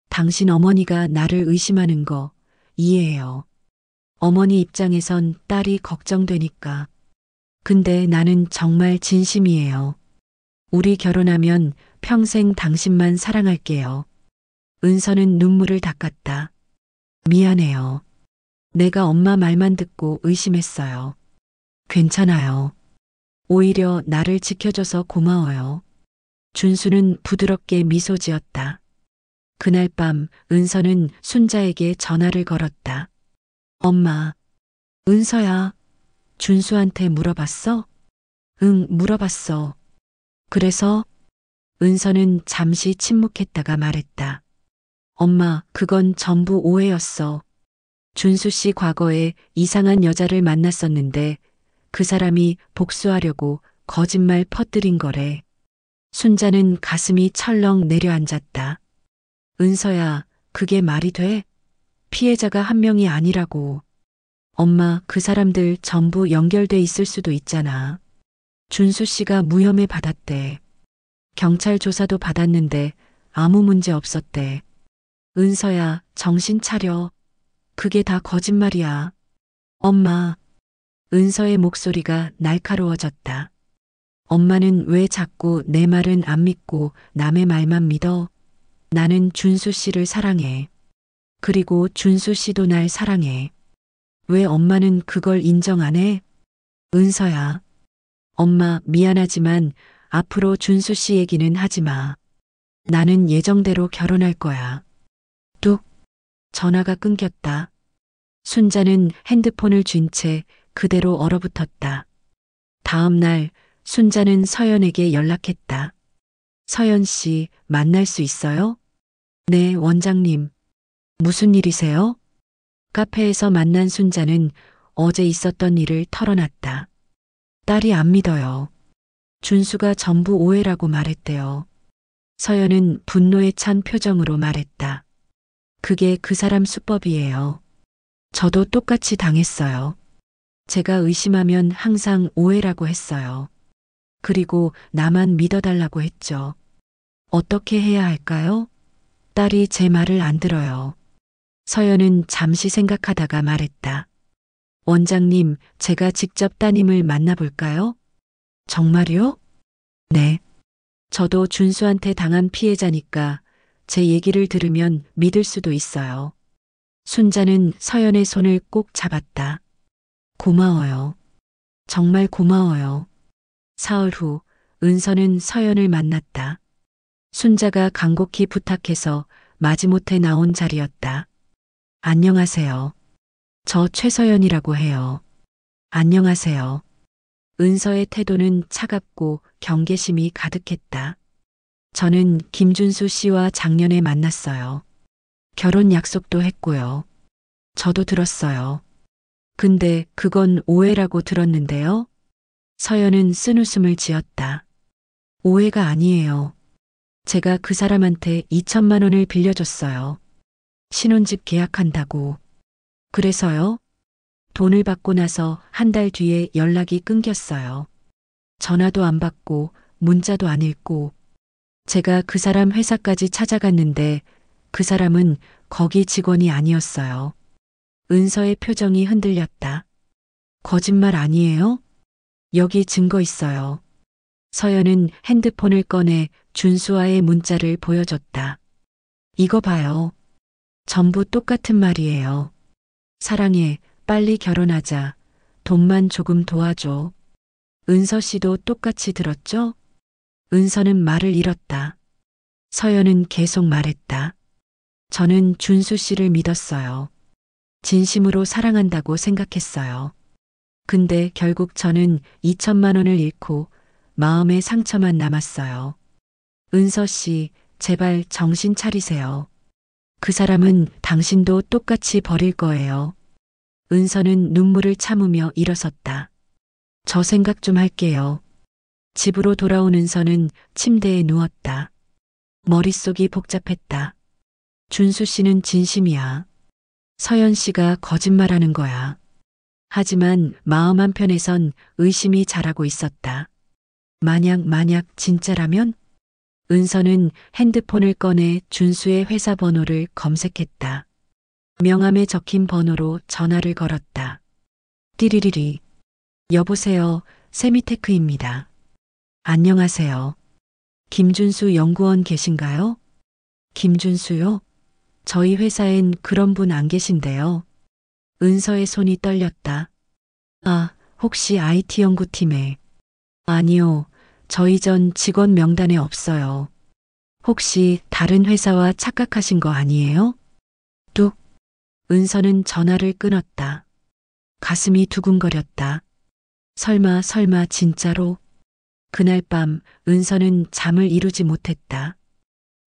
당신 어머니가 나를 의심하는 거 이해해요. 어머니 입장에선 딸이 걱정되니까. 근데 나는 정말 진심이에요. 우리 결혼하면 평생 당신만 사랑할게요. 은서는 눈물을 닦았다. 미안해요. 내가 엄마 말만 듣고 의심했어요. 괜찮아요. 오히려 나를 지켜줘서 고마워요. 준수는 부드럽게 미소 지었다. 그날 밤 은서는 순자에게 전화를 걸었다. 엄마, 은서야, 준수한테 물어봤어? 응, 물어봤어. 그래서? 은서는 잠시 침묵했다가 말했다. 엄마, 그건 전부 오해였어. 준수 씨 과거에 이상한 여자를 만났었는데 그 사람이 복수하려고 거짓말 퍼뜨린 거래. 순자는 가슴이 철렁 내려앉았다. 은서야, 그게 말이 돼? 피해자가 한 명이 아니라고. 엄마, 그 사람들 전부 연결돼 있을 수도 있잖아. 준수 씨가 무혐의 받았대. 경찰 조사도 받았는데 아무 문제 없었대. 은서야, 정신 차려. 그게 다 거짓말이야. 엄마. 은서의 목소리가 날카로워졌다. 엄마는 왜 자꾸 내 말은 안 믿고 남의 말만 믿어? 나는 준수 씨를 사랑해. 그리고 준수 씨도 날 사랑해. 왜 엄마는 그걸 인정 안 해? 은서야. 엄마, 미안하지만 앞으로 준수 씨 얘기는 하지 마. 나는 예정대로 결혼할 거야. 뚝. 전화가 끊겼다. 순자는 핸드폰을 쥔 채 그대로 얼어붙었다. 다음 날 순자는 서연에게 연락했다. 서연 씨, 만날 수 있어요? 네, 원장님. 무슨 일이세요? 카페에서 만난 순자는 어제 있었던 일을 털어놨다. 딸이 안 믿어요. 준수가 전부 오해라고 말했대요. 서연은 분노에 찬 표정으로 말했다. 그게 그 사람 수법이에요. 저도 똑같이 당했어요. 제가 의심하면 항상 오해라고 했어요. 그리고 나만 믿어달라고 했죠. 어떻게 해야 할까요? 딸이 제 말을 안 들어요. 서연은 잠시 생각하다가 말했다. 원장님, 제가 직접 따님을 만나볼까요? 정말요? 네. 저도 준수한테 당한 피해자니까 제 얘기를 들으면 믿을 수도 있어요. 순자는 서연의 손을 꼭 잡았다. 고마워요. 정말 고마워요. 사흘 후 은서는 서연을 만났다. 순자가 간곡히 부탁해서 마지못해 나온 자리였다. 안녕하세요. 저 최서연이라고 해요. 안녕하세요. 은서의 태도는 차갑고 경계심이 가득했다. 저는 김준수 씨와 작년에 만났어요. 결혼 약속도 했고요. 저도 들었어요. 근데 그건 오해라고 들었는데요. 서연은 쓴웃음을 지었다. 오해가 아니에요. 제가 그 사람한테 2천만 원을 빌려줬어요. 신혼집 계약한다고. 그래서요? 돈을 받고 나서 한 달 뒤에 연락이 끊겼어요. 전화도 안 받고 문자도 안 읽고 제가 그 사람 회사까지 찾아갔는데 그 사람은 거기 직원이 아니었어요. 은서의 표정이 흔들렸다. 거짓말 아니에요? 여기 증거 있어요. 서연은 핸드폰을 꺼내 준수와의 문자를 보여줬다. 이거 봐요. 전부 똑같은 말이에요. 사랑해, 빨리 결혼하자. 돈만 조금 도와줘. 은서 씨도 똑같이 들었죠? 은서는 말을 잃었다. 서연은 계속 말했다. 저는 준수 씨를 믿었어요. 진심으로 사랑한다고 생각했어요. 근데 결국 저는 2천만 원을 잃고 마음의 상처만 남았어요. 은서 씨, 제발 정신 차리세요. 그 사람은 당신도 똑같이 버릴 거예요. 은서는 눈물을 참으며 일어섰다. 저 생각 좀 할게요. 집으로 돌아온 은서는 침대에 누웠다. 머릿속이 복잡했다. 준수 씨는 진심이야. 서연 씨가 거짓말하는 거야. 하지만 마음 한편에선 의심이 자라고 있었다. 만약 진짜라면? 은서는 핸드폰을 꺼내 준수의 회사 번호를 검색했다. 명함에 적힌 번호로 전화를 걸었다. 띠리리리. 여보세요, 세미테크입니다. 안녕하세요. 김준수 연구원 계신가요? 김준수요? 저희 회사엔 그런 분 안 계신데요. 은서의 손이 떨렸다. 아, 혹시 IT 연구팀에? 아니요, 저희 전 직원 명단에 없어요. 혹시 다른 회사와 착각하신 거 아니에요? 뚝. 은서는 전화를 끊었다. 가슴이 두근거렸다. 설마 진짜로? 그날 밤 은서는 잠을 이루지 못했다.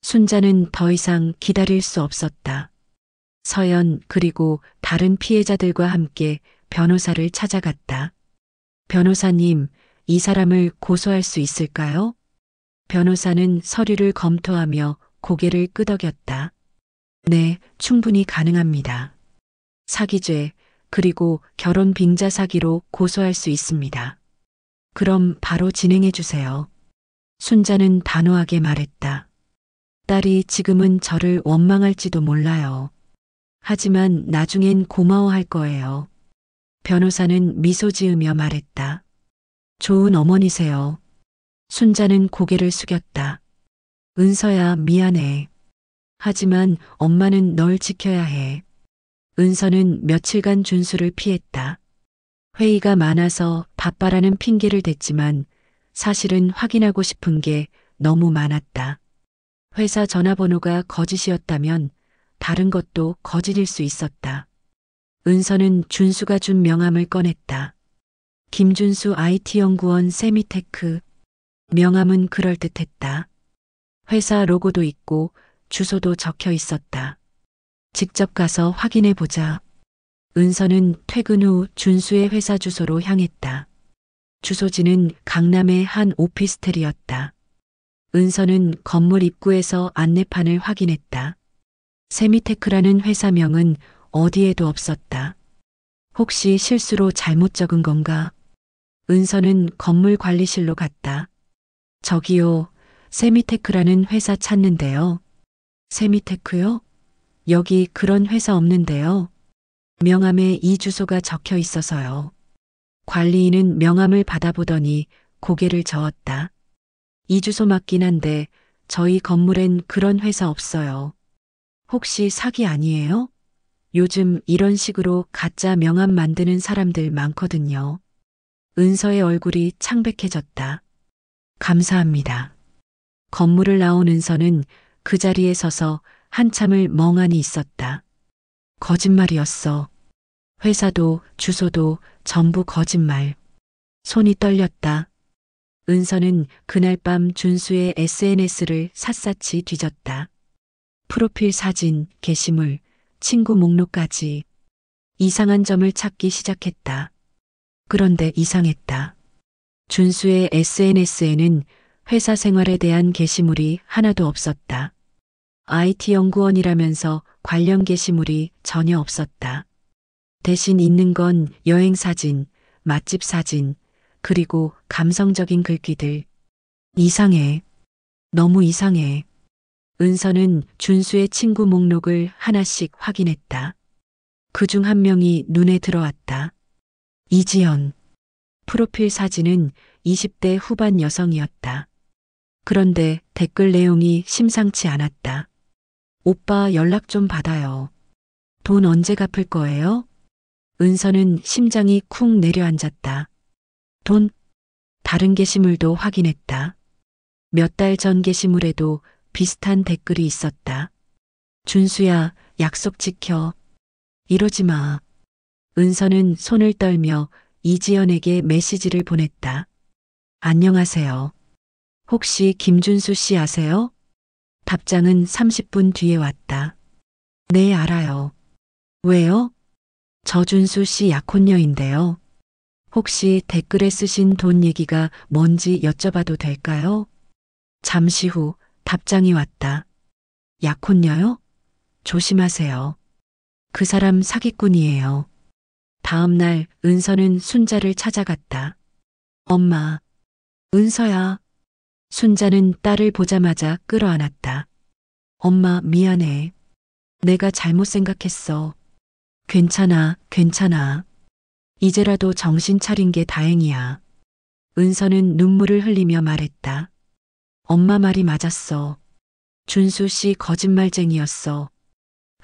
순자는 더 이상 기다릴 수 없었다. 서연 그리고 다른 피해자들과 함께 변호사를 찾아갔다. 변호사님, 이 사람을 고소할 수 있을까요? 변호사는 서류를 검토하며 고개를 끄덕였다. 네, 충분히 가능합니다. 사기죄, 그리고 결혼 빙자 사기로 고소할 수 있습니다. 그럼 바로 진행해 주세요. 순자는 단호하게 말했다. 딸이 지금은 저를 원망할지도 몰라요. 하지만 나중엔 고마워할 거예요. 변호사는 미소 지으며 말했다. 좋은 어머니세요. 순자는 고개를 숙였다. 은서야, 미안해. 하지만 엄마는 널 지켜야 해. 은서는 며칠간 준수를 피했다. 회의가 많아서 바빠라는 핑계를 댔지만 사실은 확인하고 싶은 게 너무 많았다. 회사 전화번호가 거짓이었다면 다른 것도 거짓일 수 있었다. 은서는 준수가 준 명함을 꺼냈다. 김준수 IT연구원 세미테크. 명함은 그럴듯했다. 회사 로고도 있고 주소도 적혀 있었다. 직접 가서 확인해 보자. 은서는 퇴근 후 준수의 회사 주소로 향했다. 주소지는 강남의 한 오피스텔이었다. 은서는 건물 입구에서 안내판을 확인했다. 세미테크라는 회사명은 어디에도 없었다. 혹시 실수로 잘못 적은 건가? 은서는 건물 관리실로 갔다. 저기요, 세미테크라는 회사 찾는데요. 세미테크요? 여기 그런 회사 없는데요. 명함에 이 주소가 적혀 있어서요. 관리인은 명함을 받아보더니 고개를 저었다. 이 주소 맞긴 한데 저희 건물엔 그런 회사 없어요. 혹시 사기 아니에요? 요즘 이런 식으로 가짜 명함 만드는 사람들 많거든요. 은서의 얼굴이 창백해졌다. 감사합니다. 건물을 나온 은서는 그 자리에 서서 한참을 멍하니 있었다. 거짓말이었어. 회사도 주소도 전부 거짓말. 손이 떨렸다. 은서는 그날 밤 준수의 SNS를 샅샅이 뒤졌다. 프로필 사진, 게시물, 친구 목록까지 이상한 점을 찾기 시작했다. 그런데 이상했다. 준수의 SNS에는 회사 생활에 대한 게시물이 하나도 없었다. IT 연구원이라면서 관련 게시물이 전혀 없었다. 대신 있는 건 여행 사진, 맛집 사진, 그리고 감성적인 글귀들. 이상해. 너무 이상해. 은서는 준수의 친구 목록을 하나씩 확인했다. 그중 한 명이 눈에 들어왔다. 이지연. 프로필 사진은 20대 후반 여성이었다. 그런데 댓글 내용이 심상치 않았다. 오빠 연락 좀 받아요. 돈 언제 갚을 거예요? 은서는 심장이 쿵 내려앉았다. 돈? 다른 게시물도 확인했다. 몇 달 전 게시물에도 비슷한 댓글이 있었다. 준수야, 약속 지켜. 이러지 마. 은서는 손을 떨며 이지연에게 메시지를 보냈다. 안녕하세요. 혹시 김준수 씨 아세요? 답장은 30분 뒤에 왔다. 네, 알아요. 왜요? 저 준수 씨 약혼녀인데요. 혹시 댓글에 쓰신 돈 얘기가 뭔지 여쭤봐도 될까요? 잠시 후 답장이 왔다. 약혼녀요? 조심하세요. 그 사람 사기꾼이에요. 다음 날 은서는 순자를 찾아갔다. 엄마, 은서야. 순자는 딸을 보자마자 끌어안았다. 엄마, 미안해. 내가 잘못 생각했어. 괜찮아, 괜찮아. 이제라도 정신 차린 게 다행이야. 은서는 눈물을 흘리며 말했다. 엄마 말이 맞았어. 준수 씨 거짓말쟁이였어.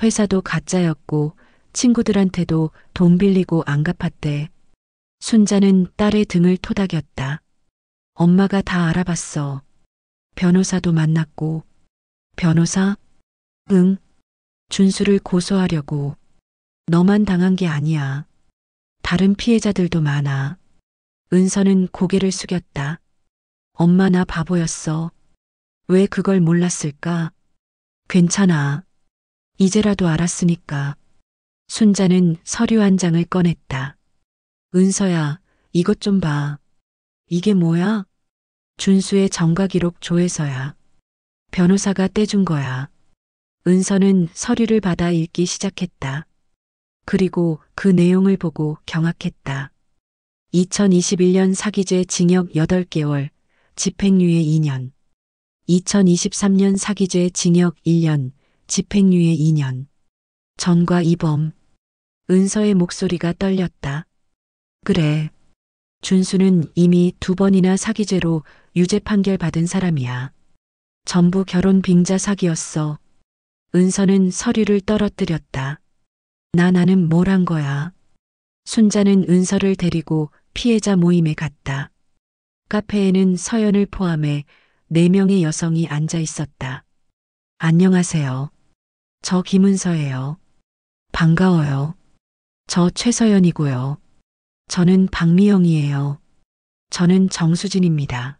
회사도 가짜였고 친구들한테도 돈 빌리고 안 갚았대. 순자는 딸의 등을 토닥였다. 엄마가 다 알아봤어. 변호사도 만났고. 변호사? 응. 준수를 고소하려고. 너만 당한 게 아니야. 다른 피해자들도 많아. 은서는 고개를 숙였다. 엄마 나 바보였어. 왜 그걸 몰랐을까? 괜찮아. 이제라도 알았으니까. 순자는 서류 한 장을 꺼냈다. 은서야, 이것 좀 봐. 이게 뭐야? 준수의 정가기록 조회서야. 변호사가 떼준 거야. 은서는 서류를 받아 읽기 시작했다. 그리고 그 내용을 보고 경악했다. 2021년 사기죄 징역 8개월, 집행유예 2년. 2023년 사기죄 징역 1년, 집행유예 2년. 전과 이범. 은서의 목소리가 떨렸다. 그래. 준수는 이미 2번이나 사기죄로 유죄 판결 받은 사람이야. 전부 결혼 빙자 사기였어. 은서는 서류를 떨어뜨렸다. 나는 뭘 한 거야. 순자는 은서를 데리고 피해자 모임에 갔다. 카페에는 서연을 포함해 4명의 여성이 앉아 있었다. 안녕하세요. 저 김은서예요. 반가워요. 저 최서연이고요. 저는 박미영이에요. 저는 정수진입니다.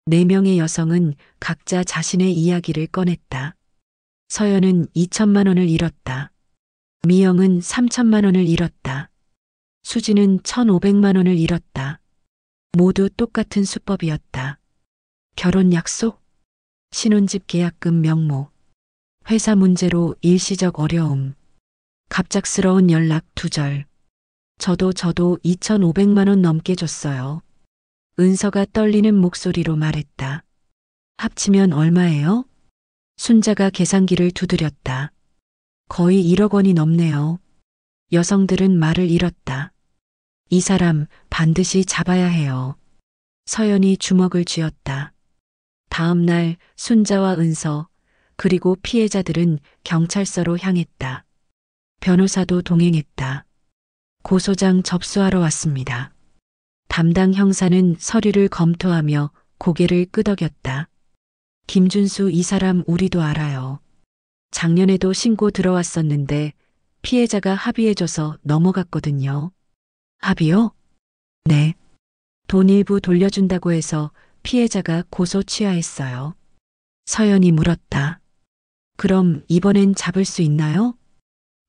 4명의 여성은 각자 자신의 이야기를 꺼냈다. 서연은 2천만 원을 잃었다. 미영은 3천만 원을 잃었다. 수지는 1,500만 원을 잃었다. 모두 똑같은 수법이었다. 결혼 약속, 신혼집 계약금 명목, 회사 문제로 일시적 어려움, 갑작스러운 연락 두절. 저도 2,500만 원 넘게 줬어요. 은서가 떨리는 목소리로 말했다. 합치면 얼마예요? 순자가 계산기를 두드렸다. 거의 1억 원이 넘네요. 여성들은 말을 잃었다. 이 사람 반드시 잡아야 해요. 서연이 주먹을 쥐었다. 다음 날 순자와 은서 그리고 피해자들은 경찰서로 향했다. 변호사도 동행했다. 고소장 접수하러 왔습니다. 담당 형사는 서류를 검토하며 고개를 끄덕였다. 김준수 이 사람 우리도 알아요. 작년에도 신고 들어왔었는데 피해자가 합의해줘서 넘어갔거든요. 합의요? 네. 돈 일부 돌려준다고 해서 피해자가 고소 취하했어요. 서연이 물었다. 그럼 이번엔 잡을 수 있나요?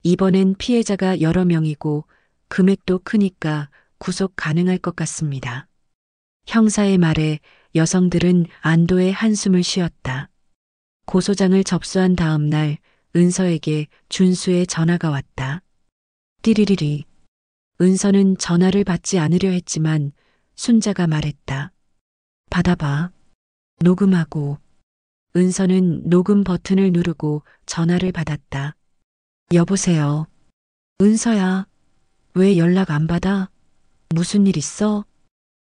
이번엔 피해자가 여러 명이고 금액도 크니까 구속 가능할 것 같습니다. 형사의 말에 여성들은 안도의 한숨을 쉬었다. 고소장을 접수한 다음 날 은서에게 준수의 전화가 왔다. 띠리리리. 은서는 전화를 받지 않으려 했지만 순자가 말했다. 받아봐. 녹음하고. 은서는 녹음 버튼을 누르고 전화를 받았다. 여보세요. 은서야. 왜 연락 안 받아? 무슨 일 있어?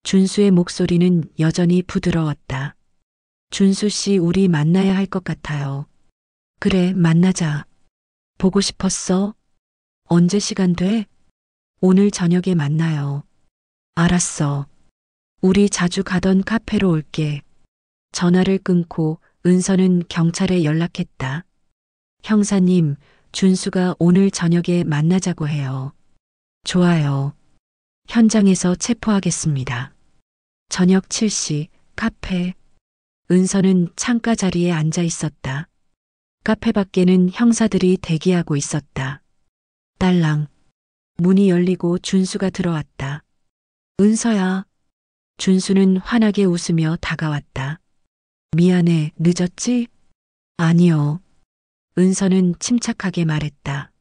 준수의 목소리는 여전히 부드러웠다. 준수 씨, 우리 만나야 할 것 같아요. 그래, 만나자. 보고 싶었어? 언제 시간 돼? 오늘 저녁에 만나요. 알았어. 우리 자주 가던 카페로 올게. 전화를 끊고 은서는 경찰에 연락했다. 형사님, 준수가 오늘 저녁에 만나자고 해요. 좋아요. 현장에서 체포하겠습니다. 저녁 7시 카페. 은서는 창가 자리에 앉아 있었다. 카페 밖에는 형사들이 대기하고 있었다. 딸랑. 문이 열리고 준수가 들어왔다. 은서야. 준수는 환하게 웃으며 다가왔다. 미안해, 늦었지? 아니요. 은서는 침착하게 말했다.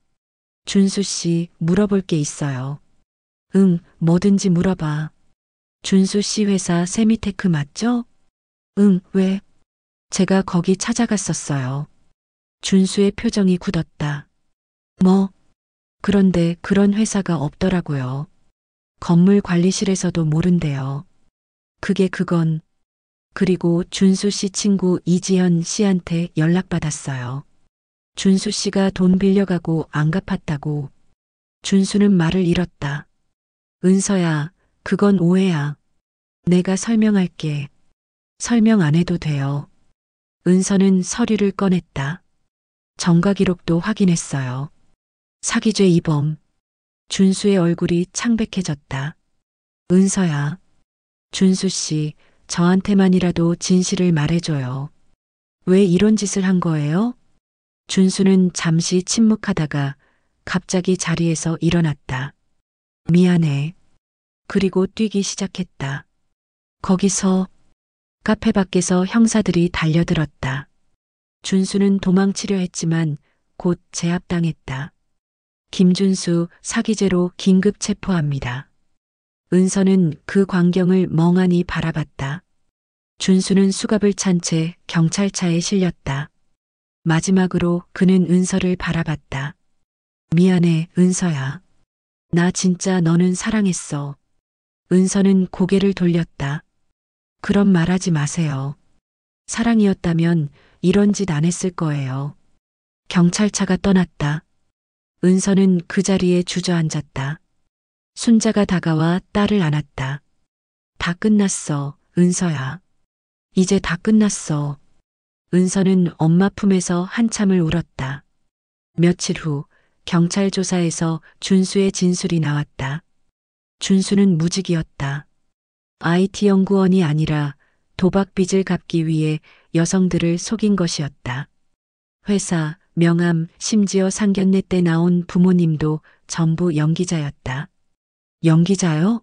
준수 씨, 물어볼 게 있어요. 응, 뭐든지 물어봐. 준수 씨 회사 세미테크 맞죠? 응, 왜? 제가 거기 찾아갔었어요. 준수의 표정이 굳었다. 뭐? 그런데 그런 회사가 없더라고요. 건물 관리실에서도 모른대요. 그건. 그리고 준수 씨 친구 이지현 씨한테 연락받았어요. 준수 씨가 돈 빌려가고 안 갚았다고. 준수는 말을 잃었다. 은서야, 그건 오해야. 내가 설명할게. 설명 안 해도 돼요. 은서는 서류를 꺼냈다. 전과 기록도 확인했어요. 사기죄 이범. 준수의 얼굴이 창백해졌다. 은서야. 준수 씨, 저한테만이라도 진실을 말해줘요. 왜 이런 짓을 한 거예요? 준수는 잠시 침묵하다가 갑자기 자리에서 일어났다. 미안해. 그리고 뛰기 시작했다. 거기서 카페 밖에서 형사들이 달려들었다. 준수는 도망치려 했지만 곧 제압당했다. 김준수 사기죄로 긴급 체포합니다. 은서는 그 광경을 멍하니 바라봤다. 준수는 수갑을 찬 채 경찰차에 실렸다. 마지막으로 그는 은서를 바라봤다. 미안해, 은서야. 나 진짜 너는 사랑했어. 은서는 고개를 돌렸다. 그런 말 하지 마세요. 사랑이었다면 이런 짓 안 했을 거예요. 경찰차가 떠났다. 은서는 그 자리에 주저앉았다. 순자가 다가와 딸을 안았다. 다 끝났어, 은서야. 이제 다 끝났어. 은서는 엄마 품에서 한참을 울었다. 며칠 후 경찰 조사에서 준수의 진술이 나왔다. 준수는 무직이었다. IT 연구원이 아니라 도박 빚을 갚기 위해 여성들을 속인 것이었다. 회사, 명함, 심지어 상견례 때 나온 부모님도 전부 연기자였다. 연기자요?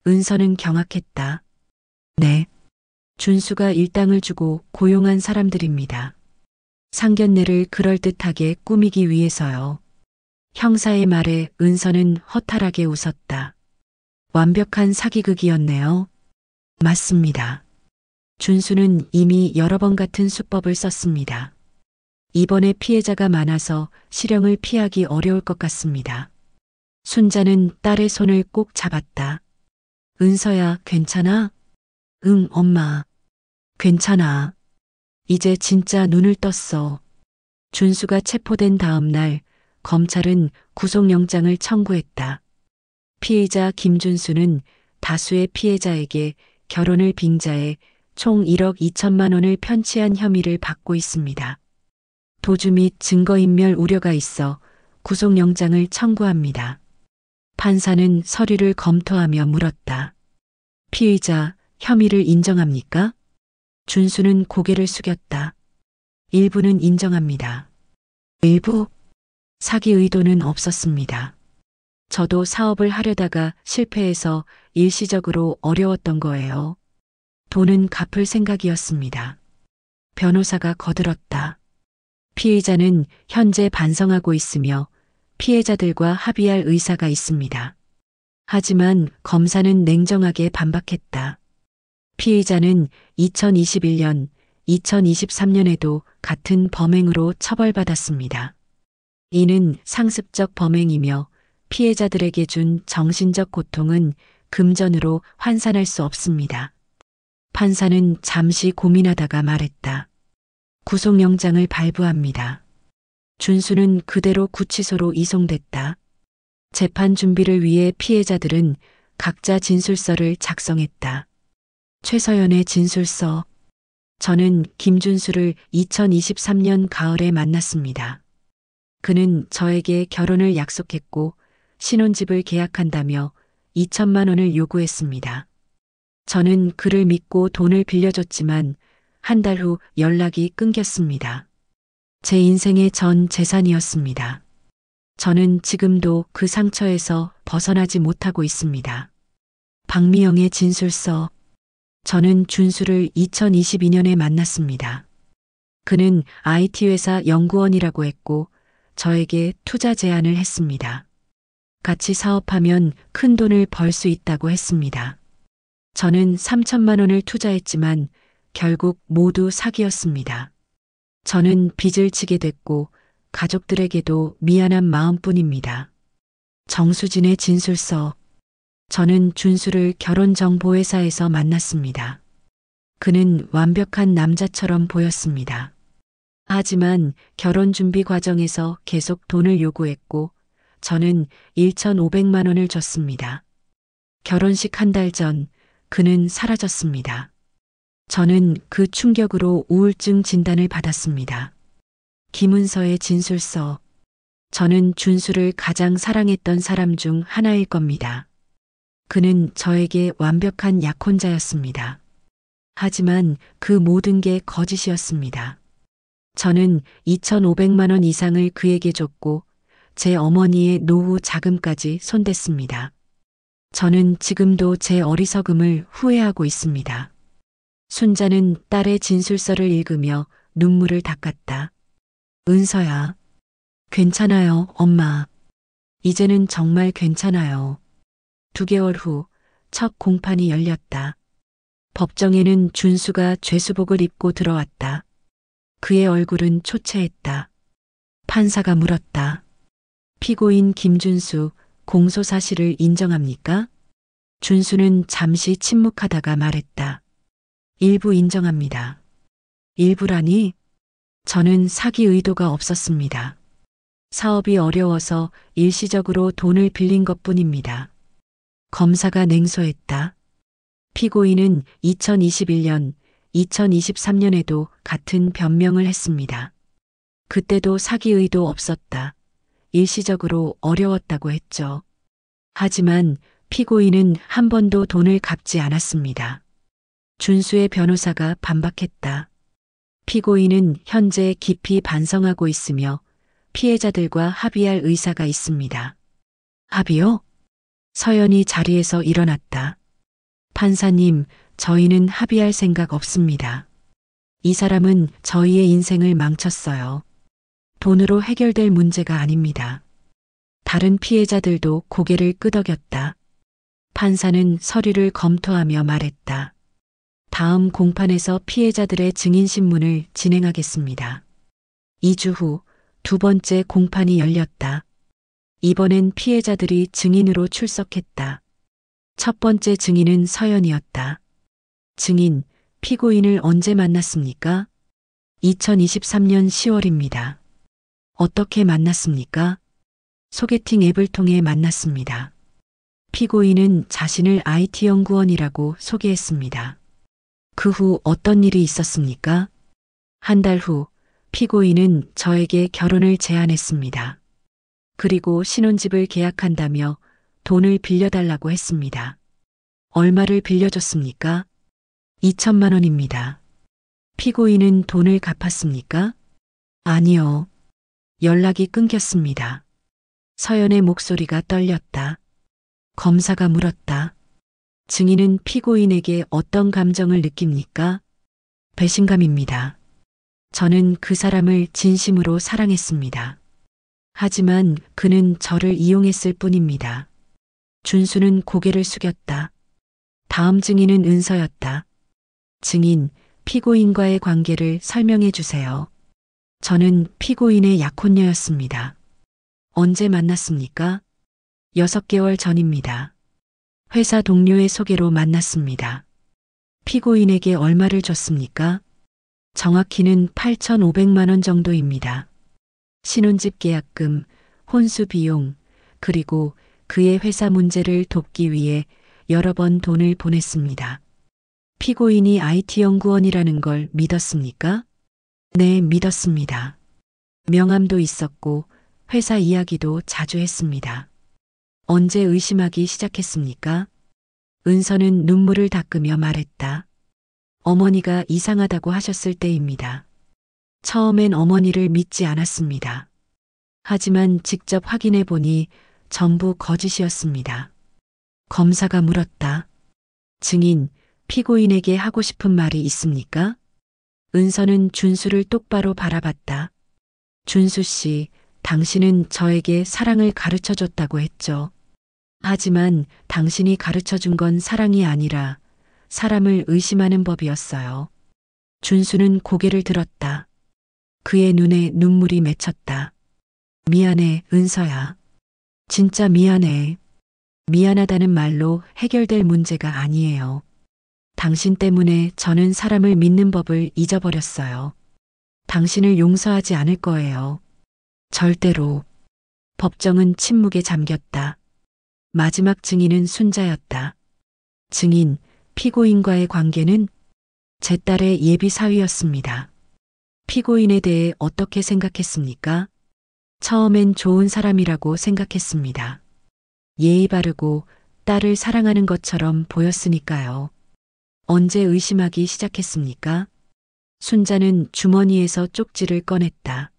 은서는 경악했다. 네. 준수가 일당을 주고 고용한 사람들입니다. 상견례를 그럴듯하게 꾸미기 위해서요. 형사의 말에 은서는 허탈하게 웃었다. 완벽한 사기극이었네요. 맞습니다. 준수는 이미 여러 번 같은 수법을 썼습니다. 이번에 피해자가 많아서 실형을 피하기 어려울 것 같습니다. 순자는 딸의 손을 꼭 잡았다. 은서야, 괜찮아? 응, 엄마. 괜찮아. 이제 진짜 눈을 떴어. 준수가 체포된 다음 날 검찰은 구속영장을 청구했다. 피의자 김준수는 다수의 피해자에게 결혼을 빙자해 총 1억 2천만 원을 편취한 혐의를 받고 있습니다. 도주 및 증거인멸 우려가 있어 구속영장을 청구합니다. 판사는 서류를 검토하며 물었다. 피의자 혐의를 인정합니까? 준수는 고개를 숙였다. 일부는 인정합니다. 일부? 사기 의도는 없었습니다. 저도 사업을 하려다가 실패해서 일시적으로 어려웠던 거예요. 돈은 갚을 생각이었습니다. 변호사가 거들었다. 피의자는 현재 반성하고 있으며 피해자들과 합의할 의사가 있습니다. 하지만 검사는 냉정하게 반박했다. 피의자는 2021년, 2023년에도 같은 범행으로 처벌받았습니다. 이는 상습적 범행이며 피해자들에게 준 정신적 고통은 금전으로 환산할 수 없습니다. 판사는 잠시 고민하다가 말했다. 구속영장을 발부합니다. 준수는 그대로 구치소로 이송됐다. 재판 준비를 위해 피해자들은 각자 진술서를 작성했다. 최서연의 진술서. 저는 김준수를 2023년 가을에 만났습니다. 그는 저에게 결혼을 약속했고 신혼집을 계약한다며 2천만 원을 요구했습니다. 저는 그를 믿고 돈을 빌려줬지만 한 달 후 연락이 끊겼습니다. 제 인생의 전 재산이었습니다. 저는 지금도 그 상처에서 벗어나지 못하고 있습니다. 박미영의 진술서. 저는 준수를 2022년에 만났습니다. 그는 IT 회사 연구원이라고 했고 저에게 투자 제안을 했습니다. 같이 사업하면 큰 돈을 벌 수 있다고 했습니다. 저는 3천만 원을 투자했지만 결국 모두 사기였습니다. 저는 빚을 지게 됐고 가족들에게도 미안한 마음뿐입니다. 정수진의 진술서. 저는 준수를 결혼정보회사에서 만났습니다. 그는 완벽한 남자처럼 보였습니다. 하지만 결혼 준비 과정에서 계속 돈을 요구했고 저는 1,500만 원을 줬습니다. 결혼식 한 달 전 그는 사라졌습니다. 저는 그 충격으로 우울증 진단을 받았습니다. 김은서의 진술서. 저는 준수를 가장 사랑했던 사람 중 하나일 겁니다. 그는 저에게 완벽한 약혼자였습니다. 하지만 그 모든 게 거짓이었습니다. 저는 2,500만 원 이상을 그에게 줬고 제 어머니의 노후 자금까지 손댔습니다. 저는 지금도 제 어리석음을 후회하고 있습니다. 순자는 딸의 진술서를 읽으며 눈물을 닦았다. 은서야. 괜찮아요, 엄마. 이제는 정말 괜찮아요. 2개월 후 첫 공판이 열렸다. 법정에는 준수가 죄수복을 입고 들어왔다. 그의 얼굴은 초췌했다. 판사가 물었다. 피고인 김준수, 공소 사실을 인정합니까? 준수는 잠시 침묵하다가 말했다. 일부 인정합니다. 일부라니? 저는 사기 의도가 없었습니다. 사업이 어려워서 일시적으로 돈을 빌린 것뿐입니다. 검사가 냉소했다. 피고인은 2021년, 2023년에도 같은 변명을 했습니다. 그때도 사기 의도 없었다. 일시적으로 어려웠다고 했죠. 하지만 피고인은 한 번도 돈을 갚지 않았습니다. 준수의 변호사가 반박했다. 피고인은 현재 깊이 반성하고 있으며 피해자들과 합의할 의사가 있습니다. 합의요? 서연이 자리에서 일어났다. 판사님, 저희는 합의할 생각 없습니다. 이 사람은 저희의 인생을 망쳤어요. 돈으로 해결될 문제가 아닙니다. 다른 피해자들도 고개를 끄덕였다. 판사는 서류를 검토하며 말했다. 다음 공판에서 피해자들의 증인신문을 진행하겠습니다. 2주 후 2번째 공판이 열렸다. 이번엔 피해자들이 증인으로 출석했다. 첫 번째 증인은 서연이었다. 증인, 피고인을 언제 만났습니까? 2023년 10월입니다. 어떻게 만났습니까? 소개팅 앱을 통해 만났습니다. 피고인은 자신을 IT 연구원이라고 소개했습니다. 그 후 어떤 일이 있었습니까? 한 달 후 피고인은 저에게 결혼을 제안했습니다. 그리고 신혼집을 계약한다며 돈을 빌려달라고 했습니다. 얼마를 빌려줬습니까? 2천만 원입니다. 피고인은 돈을 갚았습니까? 아니요. 연락이 끊겼습니다. 서연의 목소리가 떨렸다. 검사가 물었다. 증인은 피고인에게 어떤 감정을 느낍니까? 배신감입니다. 저는 그 사람을 진심으로 사랑했습니다. 하지만 그는 저를 이용했을 뿐입니다. 준수는 고개를 숙였다. 다음 증인은 은서였다. 증인, 피고인과의 관계를 설명해 주세요. 저는 피고인의 약혼녀였습니다. 언제 만났습니까? 6개월 전입니다. 회사 동료의 소개로 만났습니다. 피고인에게 얼마를 줬습니까? 정확히는 8,500만 원 정도입니다. 신혼집 계약금, 혼수 비용, 그리고 그의 회사 문제를 돕기 위해 여러 번 돈을 보냈습니다. 피고인이 IT 연구원이라는 걸 믿었습니까? 네, 믿었습니다. 명함도 있었고 회사 이야기도 자주 했습니다. 언제 의심하기 시작했습니까? 은서는 눈물을 닦으며 말했다. 어머니가 이상하다고 하셨을 때입니다. 처음엔 어머니를 믿지 않았습니다. 하지만 직접 확인해 보니 전부 거짓이었습니다. 검사가 물었다. 증인, 피고인에게 하고 싶은 말이 있습니까? 은서는 준수를 똑바로 바라봤다. 준수 씨, 당신은 저에게 사랑을 가르쳐 줬다고 했죠. 하지만 당신이 가르쳐 준 건 사랑이 아니라 사람을 의심하는 법이었어요. 준수는 고개를 들었다. 그의 눈에 눈물이 맺혔다. 미안해, 은서야. 진짜 미안해. 미안하다는 말로 해결될 문제가 아니에요. 당신 때문에 저는 사람을 믿는 법을 잊어버렸어요. 당신을 용서하지 않을 거예요. 절대로. 법정은 침묵에 잠겼다. 마지막 증인은 순자였다. 증인, 피고인과의 관계는 제 딸의 예비 사위였습니다. 피고인에 대해 어떻게 생각했습니까? 처음엔 좋은 사람이라고 생각했습니다. 예의 바르고 딸을 사랑하는 것처럼 보였으니까요. 언제 의심하기 시작했습니까? 순자는 주머니에서 쪽지를 꺼냈다.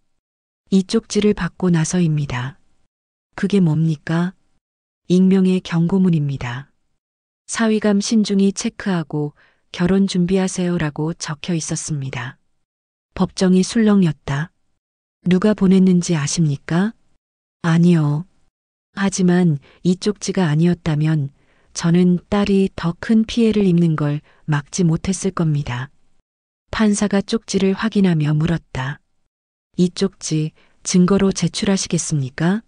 이 쪽지를 받고 나서입니다. 그게 뭡니까? 익명의 경고문입니다. 사위감 신중히 체크하고 결혼 준비하세요라고 적혀 있었습니다. 법정이 술렁였다. 누가 보냈는지 아십니까? 아니요. 하지만 이 쪽지가 아니었다면 저는 딸이 더 큰 피해를 입는 걸 막지 못했을 겁니다. 판사가 쪽지를 확인하며 물었다. 이 쪽지 증거로 제출하시겠습니까?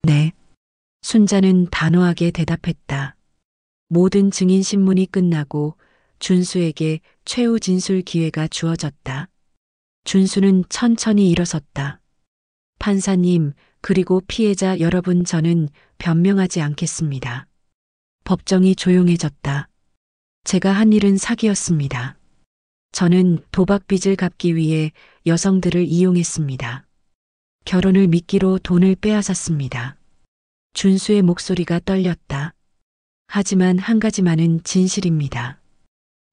네. 순자는 단호하게 대답했다. 모든 증인 신문이 끝나고 준수에게 최후 진술 기회가 주어졌다. 준수는 천천히 일어섰다. 판사님, 그리고 피해자 여러분, 저는 변명하지 않겠습니다. 법정이 조용해졌다. 제가 한 일은 사기였습니다. 저는 도박빚을 갚기 위해 여성들을 이용했습니다. 결혼을 미끼로 돈을 빼앗았습니다. 준수의 목소리가 떨렸다. 하지만 한 가지만은 진실입니다.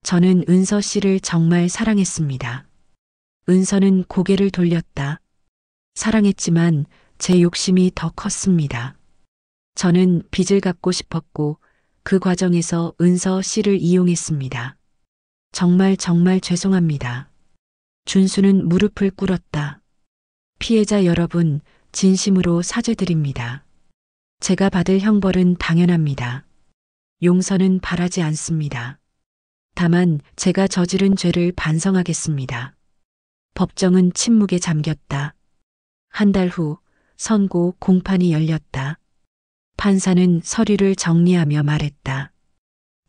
저는 은서 씨를 정말 사랑했습니다. 은서는 고개를 돌렸다. 사랑했지만 제 욕심이 더 컸습니다. 저는 빚을 갚고 싶었고 그 과정에서 은서 씨를 이용했습니다. 정말 죄송합니다. 준수는 무릎을 꿇었다. 피해자 여러분, 진심으로 사죄드립니다. 제가 받을 형벌은 당연합니다. 용서는 바라지 않습니다. 다만 제가 저지른 죄를 반성하겠습니다. 법정은 침묵에 잠겼다. 한 달 후 선고 공판이 열렸다. 판사는 서류를 정리하며 말했다.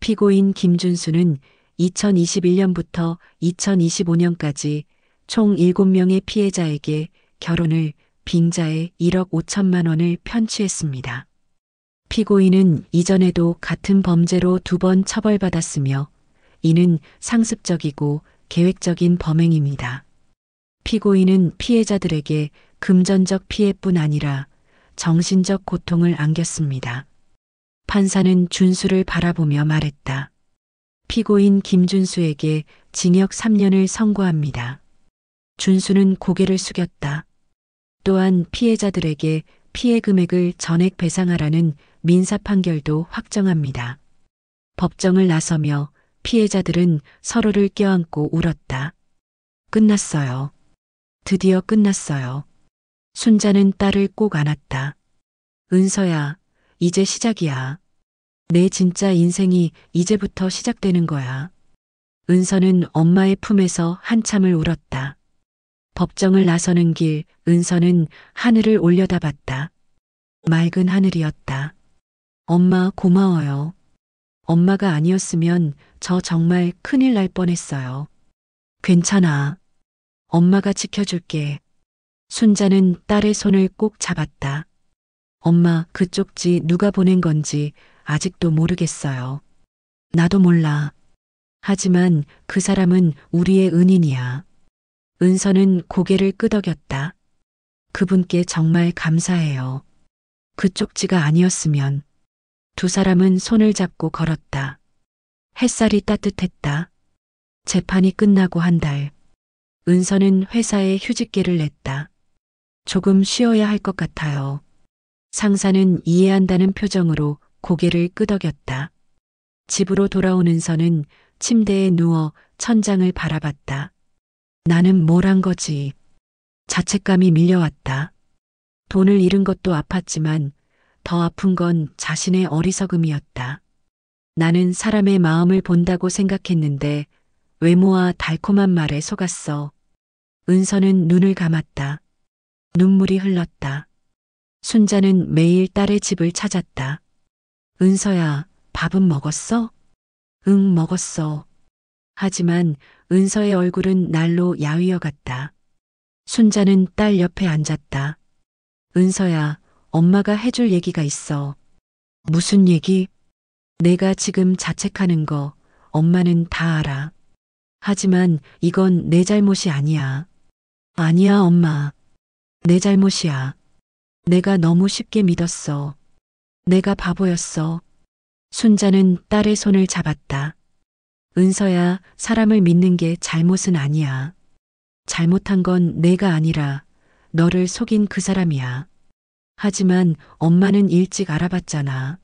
피고인 김준수는 2021년부터 2025년까지 총 7명의 피해자에게 결혼을 빙자에 1억 5천만 원을 편취했습니다. 피고인은 이전에도 같은 범죄로 2번 처벌받았으며 이는 상습적이고 계획적인 범행입니다. 피고인은 피해자들에게 금전적 피해뿐 아니라 정신적 고통을 안겼습니다. 판사는 준수를 바라보며 말했다. 피고인 김준수에게 징역 3년을 선고합니다. 준수는 고개를 숙였다. 또한 피해자들에게 피해 금액을 전액 배상하라는 민사 판결도 확정합니다. 법정을 나서며 피해자들은 서로를 껴안고 울었다. 끝났어요. 드디어 끝났어요. 순자는 딸을 꼭 안았다. 은서야, 이제 시작이야. 내 진짜 인생이 이제부터 시작되는 거야. 은서는 엄마의 품에서 한참을 울었다. 법정을 나서는 길 은서는 하늘을 올려다봤다. 맑은 하늘이었다. 엄마 고마워요. 엄마가 아니었으면 저 정말 큰일 날 뻔했어요. 괜찮아. 엄마가 지켜줄게. 순자는 딸의 손을 꼭 잡았다. 엄마, 그 쪽지 누가 보낸 건지 아직도 모르겠어요. 나도 몰라. 하지만 그 사람은 우리의 은인이야. 은서는 고개를 끄덕였다. 그분께 정말 감사해요. 그 쪽지가 아니었으면. 두 사람은 손을 잡고 걸었다. 햇살이 따뜻했다. 재판이 끝나고 한 달. 은서는 회사에 휴직계를 냈다. 조금 쉬어야 할 것 같아요. 상사는 이해한다는 표정으로 고개를 끄덕였다. 집으로 돌아온 은서는 침대에 누워 천장을 바라봤다. 나는 뭘 한 거지? 자책감이 밀려왔다. 돈을 잃은 것도 아팠지만 더 아픈 건 자신의 어리석음이었다. 나는 사람의 마음을 본다고 생각했는데 외모와 달콤한 말에 속았어. 은서는 눈을 감았다. 눈물이 흘렀다. 순자는 매일 딸의 집을 찾았다. 은서야, 밥은 먹었어? 응, 먹었어. 하지만 은서의 얼굴은 날로 야위어 갔다. 순자는 딸 옆에 앉았다. 은서야, 엄마가 해줄 얘기가 있어. 무슨 얘기? 내가 지금 자책하는 거 엄마는 다 알아. 하지만 이건 내 잘못이 아니야. 아니야, 엄마. 내 잘못이야. 내가 너무 쉽게 믿었어. 내가 바보였어. 순자는 딸의 손을 잡았다. 은서야, 사람을 믿는 게 잘못은 아니야. 잘못한 건 내가 아니라 너를 속인 그 사람이야. 하지만 엄마는 일찍 알아봤잖아.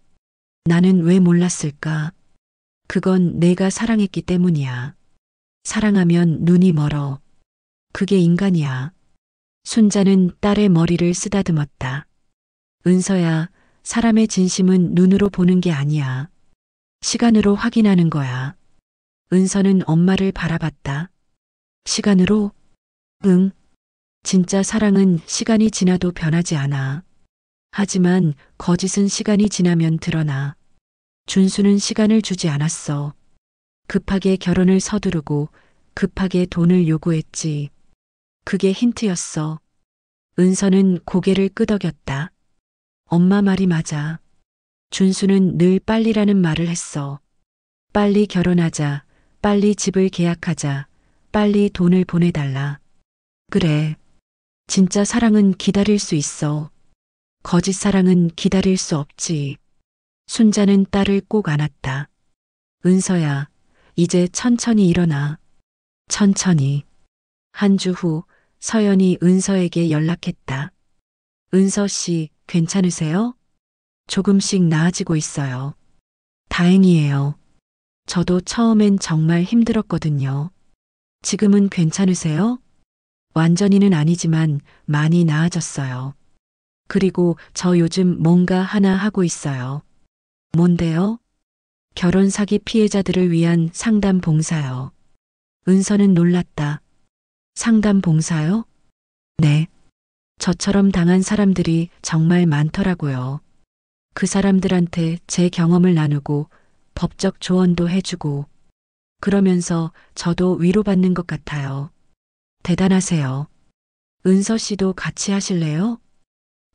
나는 왜 몰랐을까? 그건 내가 사랑했기 때문이야. 사랑하면 눈이 멀어. 그게 인간이야. 순자는 딸의 머리를 쓰다듬었다. 은서야, 사람의 진심은 눈으로 보는 게 아니야. 시간으로 확인하는 거야. 은서는 엄마를 바라봤다. 시간으로? 응. 진짜 사랑은 시간이 지나도 변하지 않아. 하지만 거짓은 시간이 지나면 드러나. 준수는 시간을 주지 않았어. 급하게 결혼을 서두르고 급하게 돈을 요구했지. 그게 힌트였어. 은서는 고개를 끄덕였다. 엄마 말이 맞아. 준수는 늘 빨리라는 말을 했어. 빨리 결혼하자. 빨리 집을 계약하자. 빨리 돈을 보내달라. 그래. 진짜 사랑은 기다릴 수 있어. 거짓 사랑은 기다릴 수 없지. 순자는 딸을 꼭 안았다. 은서야, 이제 천천히 일어나. 천천히. 한 주 후 서연이 은서에게 연락했다. 은서 씨, 괜찮으세요? 조금씩 나아지고 있어요. 다행이에요. 저도 처음엔 정말 힘들었거든요. 지금은 괜찮으세요? 완전히는 아니지만 많이 나아졌어요. 그리고 저 요즘 뭔가 하나 하고 있어요. 뭔데요? 결혼 사기 피해자들을 위한 상담 봉사요. 은서는 놀랐다. 상담 봉사요? 네. 저처럼 당한 사람들이 정말 많더라고요. 그 사람들한테 제 경험을 나누고 법적 조언도 해주고 그러면서 저도 위로받는 것 같아요. 대단하세요. 은서 씨도 같이 하실래요?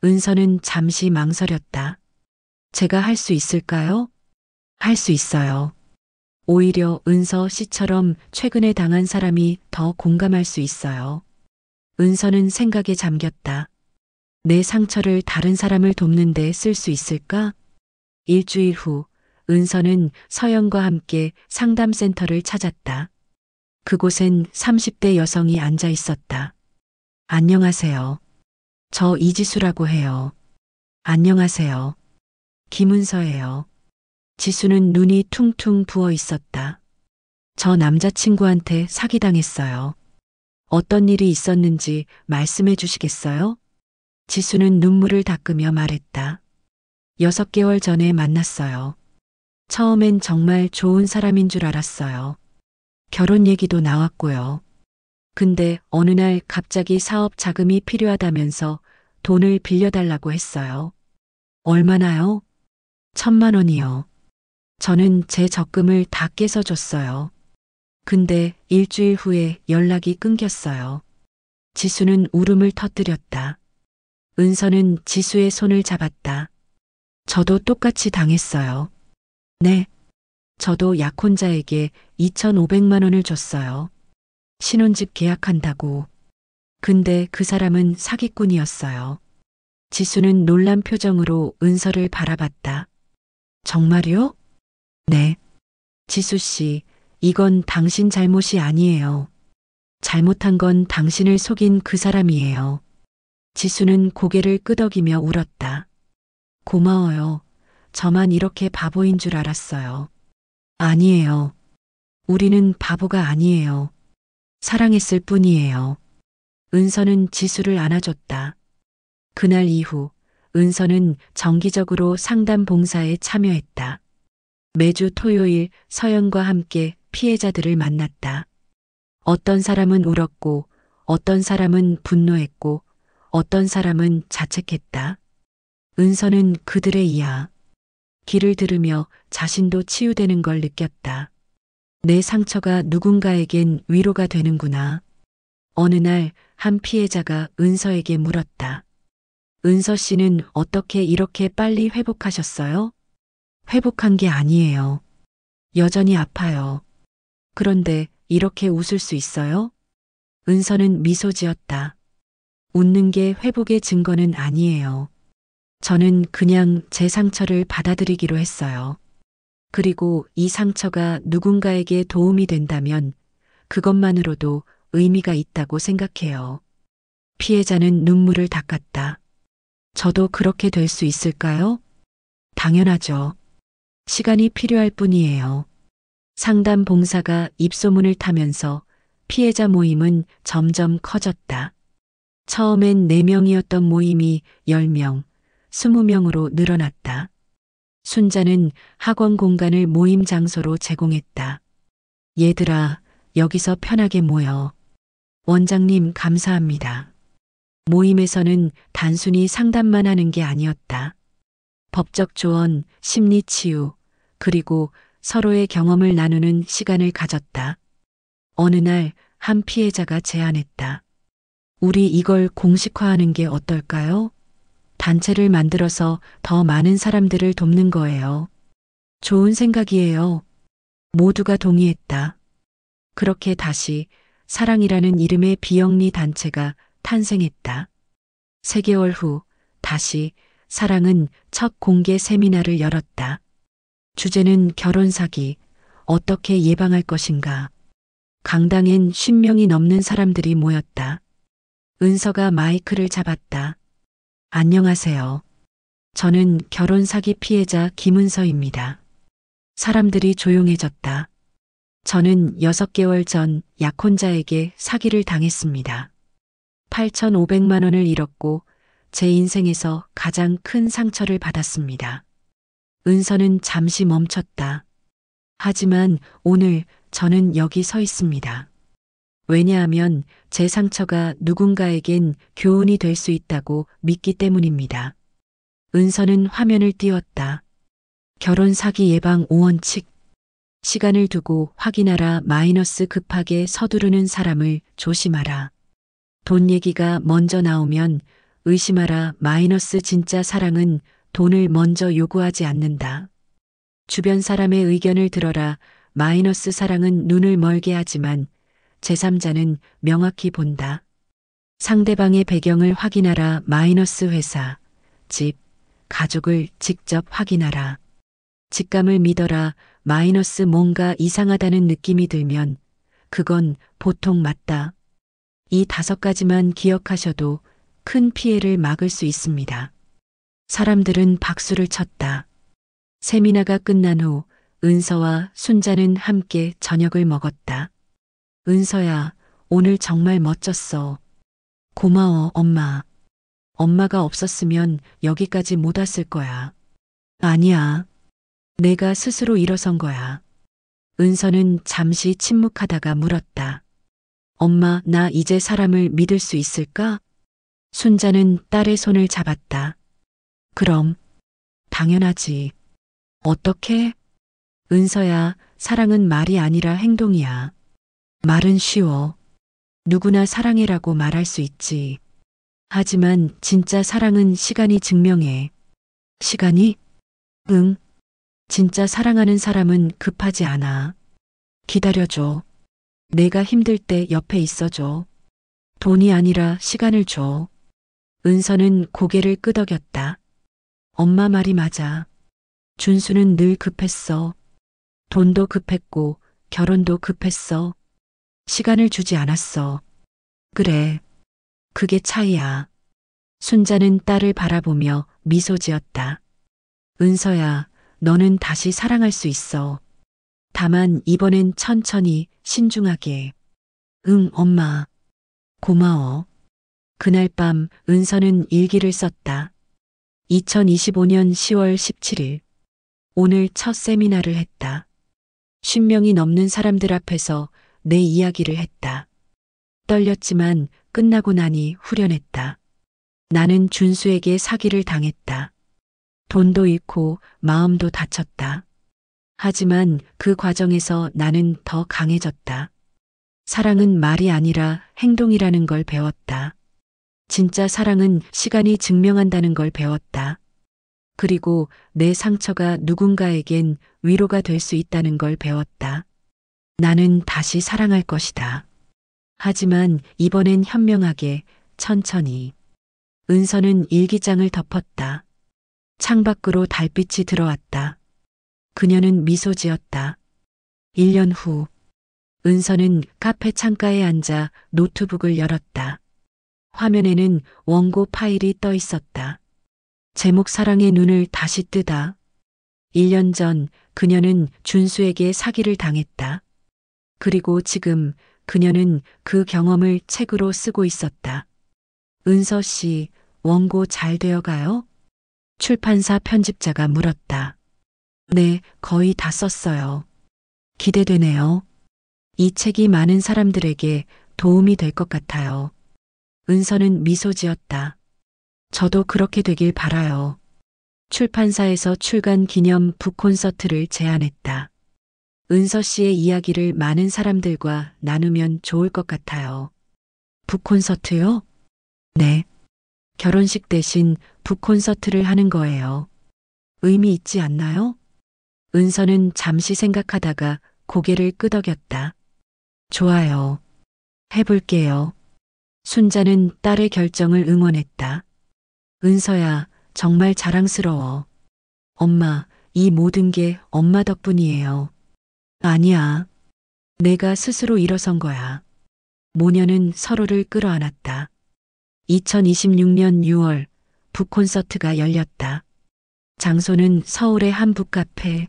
은서는 잠시 망설였다. 제가 할 수 있을까요? 할 수 있어요. 오히려 은서 씨처럼 최근에 당한 사람이 더 공감할 수 있어요. 은서는 생각에 잠겼다. 내 상처를 다른 사람을 돕는 데 쓸 수 있을까? 일주일 후 은서는 서연과 함께 상담센터를 찾았다. 그곳엔 30대 여성이 앉아 있었다. 안녕하세요. 저 이지수라고 해요. 안녕하세요. 김은서예요. 지수는 눈이 퉁퉁 부어 있었다. 저 남자친구한테 사기당했어요. 어떤 일이 있었는지 말씀해 주시겠어요? 지수는 눈물을 닦으며 말했다. 6개월 전에 만났어요. 처음엔 정말 좋은 사람인 줄 알았어요. 결혼 얘기도 나왔고요. 근데 어느 날 갑자기 사업 자금이 필요하다면서 돈을 빌려달라고 했어요. 얼마나요? 1,000만 원이요. 저는 제 적금을 다 깨서 줬어요. 근데 일주일 후에 연락이 끊겼어요. 지수는 울음을 터뜨렸다. 은서는 지수의 손을 잡았다. 저도 똑같이 당했어요. 네. 저도 약혼자에게 2,500만 원을 줬어요. 신혼집 계약한다고. 근데 그 사람은 사기꾼이었어요. 지수는 놀란 표정으로 은서를 바라봤다. 정말요? 네. 지수 씨, 이건 당신 잘못이 아니에요. 잘못한 건 당신을 속인 그 사람이에요. 지수는 고개를 끄덕이며 울었다. 고마워요. 저만 이렇게 바보인 줄 알았어요. 아니에요. 우리는 바보가 아니에요. 사랑했을 뿐이에요. 은서는 지수를 안아줬다. 그날 이후 은서는 정기적으로 상담 봉사에 참여했다. 매주 토요일 서연과 함께 피해자들을 만났다. 어떤 사람은 울었고, 어떤 사람은 분노했고, 어떤 사람은 자책했다. 은서는 그들의 길을 들으며 자신도 치유되는 걸 느꼈다. 내 상처가 누군가에겐 위로가 되는구나. 어느 날 한 피해자가 은서에게 물었다. 은서 씨는 어떻게 이렇게 빨리 회복하셨어요? 회복한 게 아니에요. 여전히 아파요. 그런데 이렇게 웃을 수 있어요? 은서는 미소 지었다. 웃는 게 회복의 증거는 아니에요. 저는 그냥 제 상처를 받아들이기로 했어요. 그리고 이 상처가 누군가에게 도움이 된다면 그것만으로도 의미가 있다고 생각해요. 피해자는 눈물을 닦았다. 저도 그렇게 될 수 있을까요? 당연하죠. 시간이 필요할 뿐이에요. 상담 봉사가 입소문을 타면서 피해자 모임은 점점 커졌다. 처음엔 4명이었던 모임이 10명, 20명으로 늘어났다. 순자는 학원 공간을 모임 장소로 제공했다. 얘들아, 여기서 편하게 모여. 원장님 감사합니다. 모임에서는 단순히 상담만 하는 게 아니었다. 법적 조언, 심리 치유, 그리고 서로의 경험을 나누는 시간을 가졌다. 어느 날 한 피해자가 제안했다. 우리 이걸 공식화하는 게 어떨까요? 단체를 만들어서 더 많은 사람들을 돕는 거예요. 좋은 생각이에요. 모두가 동의했다. 그렇게 다시 사랑이라는 이름의 비영리 단체가 탄생했다. 3개월 후 다시 사랑은 첫 공개 세미나를 열었다. 주제는 결혼 사기, 어떻게 예방할 것인가. 강당엔 50명이 넘는 사람들이 모였다. 은서가 마이크를 잡았다. 안녕하세요. 저는 결혼 사기 피해자 김은서입니다. 사람들이 조용해졌다. 저는 6개월 전 약혼자에게 사기를 당했습니다. 8,500만 원을 잃었고 제 인생에서 가장 큰 상처를 받았습니다. 은서는 잠시 멈췄다. 하지만 오늘 저는 여기 서 있습니다. 왜냐하면 제 상처가 누군가에겐 교훈이 될 수 있다고 믿기 때문입니다. 은서는 화면을 띄웠다. 결혼 사기 예방 5원칙. 시간을 두고 확인하라. 마이너스. 급하게 서두르는 사람을 조심하라. 돈 얘기가 먼저 나오면 의심하라. 마이너스. 진짜 사랑은 돈을 먼저 요구하지 않는다. 주변 사람의 의견을 들어라. 마이너스. 사랑은 눈을 멀게 하지만 제3자는 명확히 본다. 상대방의 배경을 확인하라. 마이너스. 회사, 집, 가족을 직접 확인하라. 직감을 믿어라. 마이너스 뭔가 이상하다는 느낌이 들면 그건 보통 맞다. 이 5가지만 기억하셔도 큰 피해를 막을 수 있습니다. 사람들은 박수를 쳤다. 세미나가 끝난 후 은서와 순자는 함께 저녁을 먹었다. 은서야, 오늘 정말 멋졌어. 고마워, 엄마. 엄마가 없었으면 여기까지 못 왔을 거야. 아니야. 내가 스스로 일어선 거야. 은서는 잠시 침묵하다가 물었다. 엄마, 나 이제 사람을 믿을 수 있을까? 순자는 딸의 손을 잡았다. 그럼, 당연하지. 어떻게? 은서야, 사랑은 말이 아니라 행동이야. 말은 쉬워. 누구나 사랑해라고 말할 수 있지. 하지만 진짜 사랑은 시간이 증명해. 시간이? 응. 진짜 사랑하는 사람은 급하지 않아. 기다려줘. 내가 힘들 때 옆에 있어줘. 돈이 아니라 시간을 줘. 은서는 고개를 끄덕였다. 엄마 말이 맞아. 준수는 늘 급했어. 돈도 급했고 결혼도 급했어. 시간을 주지 않았어. 그래. 그게 차이야. 순자는 딸을 바라보며 미소 지었다. 은서야, 너는 다시 사랑할 수 있어. 다만 이번엔 천천히 신중하게. 응, 엄마. 고마워. 그날 밤 은서는 일기를 썼다. 2025년 10월 17일. 오늘 첫 세미나를 했다. 50명이 넘는 사람들 앞에서 내 이야기를 했다. 떨렸지만 끝나고 나니 후련했다. 나는 준수에게 사기를 당했다. 돈도 잃고 마음도 다쳤다. 하지만 그 과정에서 나는 더 강해졌다. 사랑은 말이 아니라 행동이라는 걸 배웠다. 진짜 사랑은 시간이 증명한다는 걸 배웠다. 그리고 내 상처가 누군가에겐 위로가 될 수 있다는 걸 배웠다. 나는 다시 사랑할 것이다. 하지만 이번엔 현명하게, 천천히. 은서는 일기장을 덮었다. 창밖으로 달빛이 들어왔다. 그녀는 미소 지었다. 1년 후, 은서는 카페 창가에 앉아 노트북을 열었다. 화면에는 원고 파일이 떠 있었다. 제목 사랑의 눈을 다시 뜨다. 1년 전 그녀는 준수에게 사기를 당했다. 그리고 지금 그녀는 그 경험을 책으로 쓰고 있었다. 은서 씨, 원고 잘 되어가요? 출판사 편집자가 물었다. 네, 거의 다 썼어요. 기대되네요. 이 책이 많은 사람들에게 도움이 될 것 같아요. 은서는 미소 지었다. 저도 그렇게 되길 바라요. 출판사에서 출간 기념 북콘서트를 제안했다. 은서 씨의 이야기를 많은 사람들과 나누면 좋을 것 같아요. 북콘서트요? 네. 결혼식 대신 북콘서트를 하는 거예요. 의미 있지 않나요? 은서는 잠시 생각하다가 고개를 끄덕였다. 좋아요. 해볼게요. 순자는 딸의 결정을 응원했다. 은서야, 정말 자랑스러워. 엄마, 이 모든 게 엄마 덕분이에요. 아니야. 내가 스스로 일어선 거야. 모녀는 서로를 끌어안았다. 2026년 6월 북콘서트가 열렸다. 장소는 서울의 한 북카페.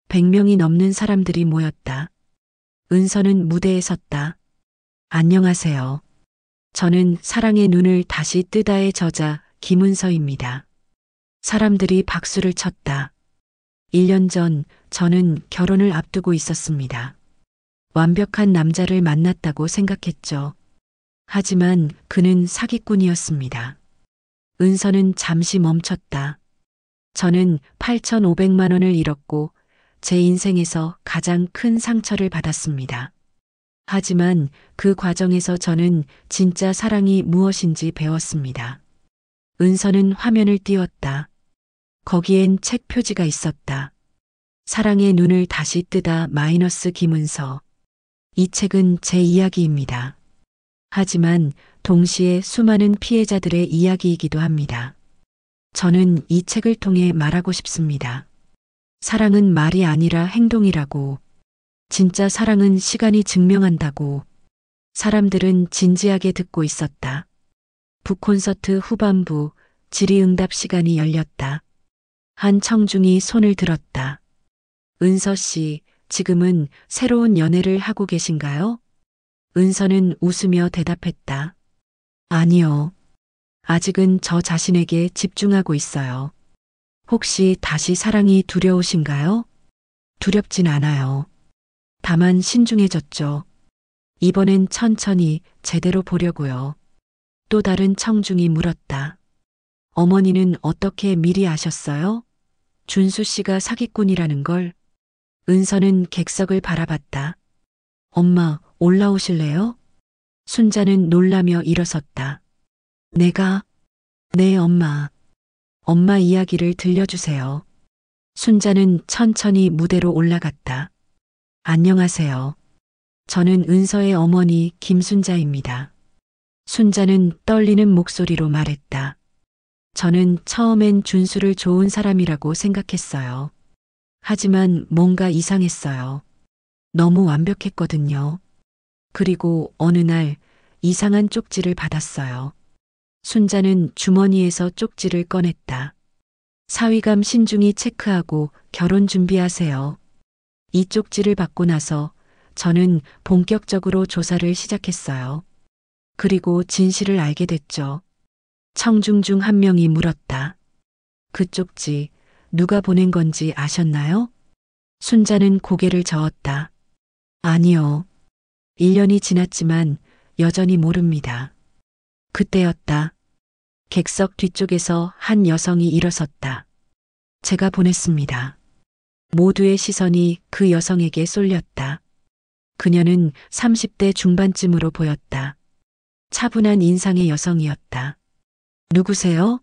100명이 넘는 사람들이 모였다. 은서는 무대에 섰다. 안녕하세요. 저는 사랑의 눈을 다시 뜨다의 저자 김은서입니다. 사람들이 박수를 쳤다. 1년 전 저는 결혼을 앞두고 있었습니다. 완벽한 남자를 만났다고 생각했죠. 하지만 그는 사기꾼이었습니다. 은서는 잠시 멈췄다. 저는 8,500만 원을 잃었고 제 인생에서 가장 큰 상처를 받았습니다. 하지만 그 과정에서 저는 진짜 사랑이 무엇인지 배웠습니다. 은서는 화면을 띄웠다. 거기엔 책 표지가 있었다. 사랑의 눈을 다시 뜨다 마이너스 김은서. 이 책은 제 이야기입니다. 하지만 동시에 수많은 피해자들의 이야기이기도 합니다. 저는 이 책을 통해 말하고 싶습니다. 사랑은 말이 아니라 행동이라고. 진짜 사랑은 시간이 증명한다고. 사람들은 진지하게 듣고 있었다. 북콘서트 후반부 질의응답 시간이 열렸다. 한 청중이 손을 들었다. 은서 씨, 지금은 새로운 연애를 하고 계신가요? 은서는 웃으며 대답했다. 아니요. 아직은 저 자신에게 집중하고 있어요. 혹시 다시 사랑이 두려우신가요? 두렵진 않아요. 다만 신중해졌죠. 이번엔 천천히 제대로 보려고요. 또 다른 청중이 물었다. 어머니는 어떻게 미리 아셨어요? 준수 씨가 사기꾼이라는 걸. 은서는 객석을 바라봤다. 엄마, 올라오실래요? 순자는 놀라며 일어섰다. 내가? 네, 엄마. 엄마 이야기를 들려주세요. 순자는 천천히 무대로 올라갔다. 안녕하세요. 저는 은서의 어머니 김순자입니다. 순자는 떨리는 목소리로 말했다. 저는 처음엔 준수를 좋은 사람이라고 생각했어요. 하지만 뭔가 이상했어요. 너무 완벽했거든요. 그리고 어느 날 이상한 쪽지를 받았어요. 순자는 주머니에서 쪽지를 꺼냈다. 사위감 신중히 체크하고 결혼 준비하세요. 이 쪽지를 받고 나서 저는 본격적으로 조사를 시작했어요. 그리고 진실을 알게 됐죠. 청중 중 한 명이 물었다. 그 쪽지 누가 보낸 건지 아셨나요? 순자는 고개를 저었다. 아니요. 1년이 지났지만 여전히 모릅니다. 그때였다. 객석 뒤쪽에서 한 여성이 일어섰다. 제가 보냈습니다. 모두의 시선이 그 여성에게 쏠렸다. 그녀는 30대 중반쯤으로 보였다. 차분한 인상의 여성이었다. 누구세요?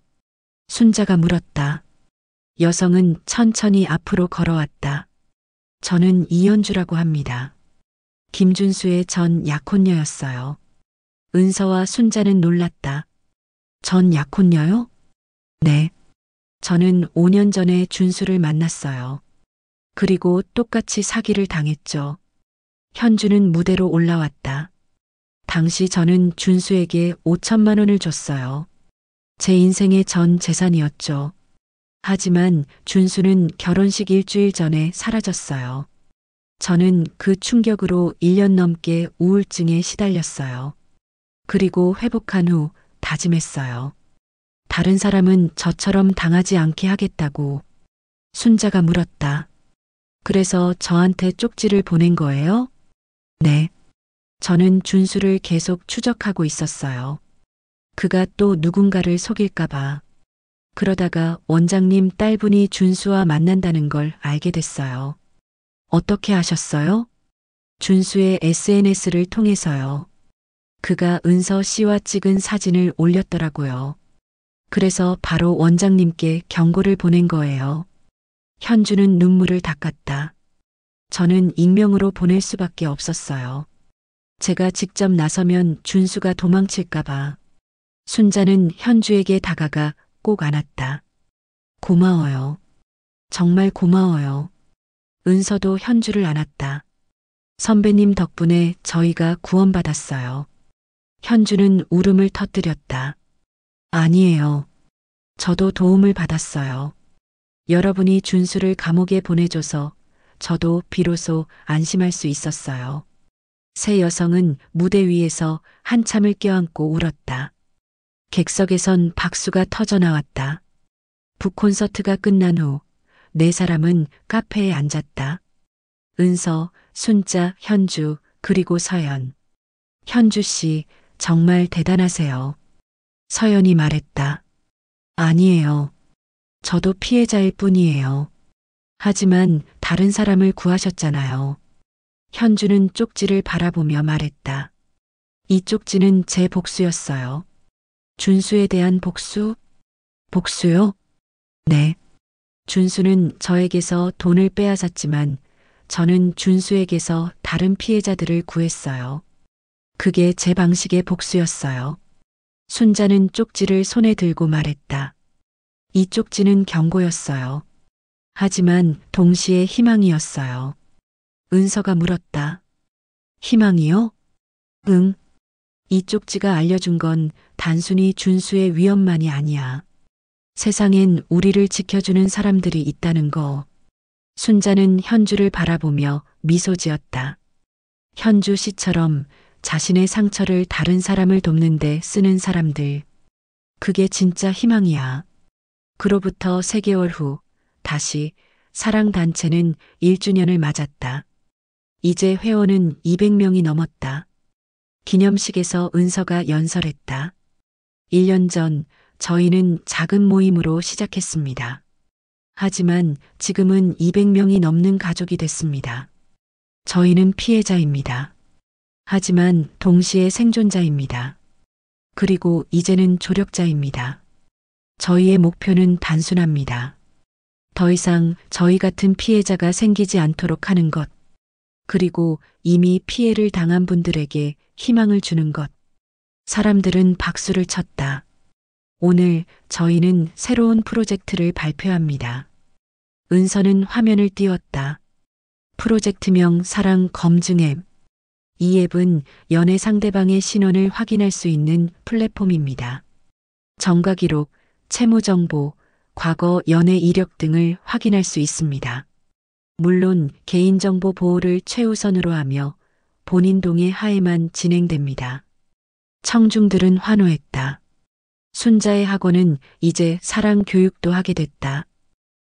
순자가 물었다. 여성은 천천히 앞으로 걸어왔다. 저는 이연주라고 합니다. 김준수의 전 약혼녀였어요. 은서와 순자는 놀랐다. 전 약혼녀요? 네. 저는 5년 전에 준수를 만났어요. 그리고 똑같이 사기를 당했죠. 현주는 무대로 올라왔다. 당시 저는 준수에게 5천만 원을 줬어요. 제 인생의 전 재산이었죠. 하지만 준수는 결혼식 일주일 전에 사라졌어요. 저는 그 충격으로 1년 넘게 우울증에 시달렸어요. 그리고 회복한 후 다짐했어요. 다른 사람은 저처럼 당하지 않게 하겠다고. 순자가 물었다. 그래서 저한테 쪽지를 보낸 거예요? 네. 저는 준수를 계속 추적하고 있었어요. 그가 또 누군가를 속일까봐. 그러다가 원장님 딸분이 준수와 만난다는 걸 알게 됐어요. 어떻게 아셨어요? 준수의 SNS를 통해서요. 그가 은서 씨와 찍은 사진을 올렸더라고요. 그래서 바로 원장님께 경고를 보낸 거예요. 현주는 눈물을 닦았다. 저는 익명으로 보낼 수밖에 없었어요. 제가 직접 나서면 준수가 도망칠까봐. 순자는 현주에게 다가가 꼭 안았다. 고마워요. 정말 고마워요. 은서도 현주를 안았다. 선배님 덕분에 저희가 구원받았어요. 현주는 울음을 터뜨렸다. 아니에요. 저도 도움을 받았어요. 여러분이 준수를 감옥에 보내줘서 저도 비로소 안심할 수 있었어요. 세 여성은 무대 위에서 한참을 껴안고 울었다. 객석에선 박수가 터져나왔다. 북콘서트가 끝난 후 네 사람은 카페에 앉았다. 은서, 순자, 현주, 그리고 서연. 현주 씨, 정말 대단하세요. 서연이 말했다. 아니에요. 저도 피해자일 뿐이에요. 하지만 다른 사람을 구하셨잖아요. 현주는 쪽지를 바라보며 말했다. 이 쪽지는 제 복수였어요. 준수에 대한 복수? 복수요? 네. 준수는 저에게서 돈을 빼앗았지만 저는 준수에게서 다른 피해자들을 구했어요. 그게 제 방식의 복수였어요. 순자는 쪽지를 손에 들고 말했다. 이 쪽지는 경고였어요. 하지만 동시에 희망이었어요. 은서가 물었다. 희망이요? 응. 이 쪽지가 알려준 건 단순히 준수의 위험만이 아니야. 세상엔 우리를 지켜주는 사람들이 있다는 거. 순자는 현주를 바라보며 미소 지었다. 현주 씨처럼 자신의 상처를 다른 사람을 돕는데 쓰는 사람들. 그게 진짜 희망이야. 그로부터 3개월 후 다시 사랑단체는 1주년을 맞았다. 이제 회원은 200명이 넘었다. 기념식에서 은서가 연설했다. 1년 전 저희는 작은 모임으로 시작했습니다. 하지만 지금은 200명이 넘는 가족이 됐습니다. 저희는 피해자입니다. 하지만 동시에 생존자입니다. 그리고 이제는 조력자입니다. 저희의 목표는 단순합니다. 더 이상 저희 같은 피해자가 생기지 않도록 하는 것. 그리고 이미 피해를 당한 분들에게 희망을 주는 것. 사람들은 박수를 쳤다. 오늘 저희는 새로운 프로젝트를 발표합니다. 은서는 화면을 띄웠다. 프로젝트명 사랑 검증 앱. 이 앱은 연애 상대방의 신원을 확인할 수 있는 플랫폼입니다. 정가 기록, 채무 정보, 과거 연애 이력 등을 확인할 수 있습니다. 물론 개인정보 보호를 최우선으로 하며 본인 동의 하에만 진행됩니다. 청중들은 환호했다. 순자의 학원은 이제 사랑 교육도 하게 됐다.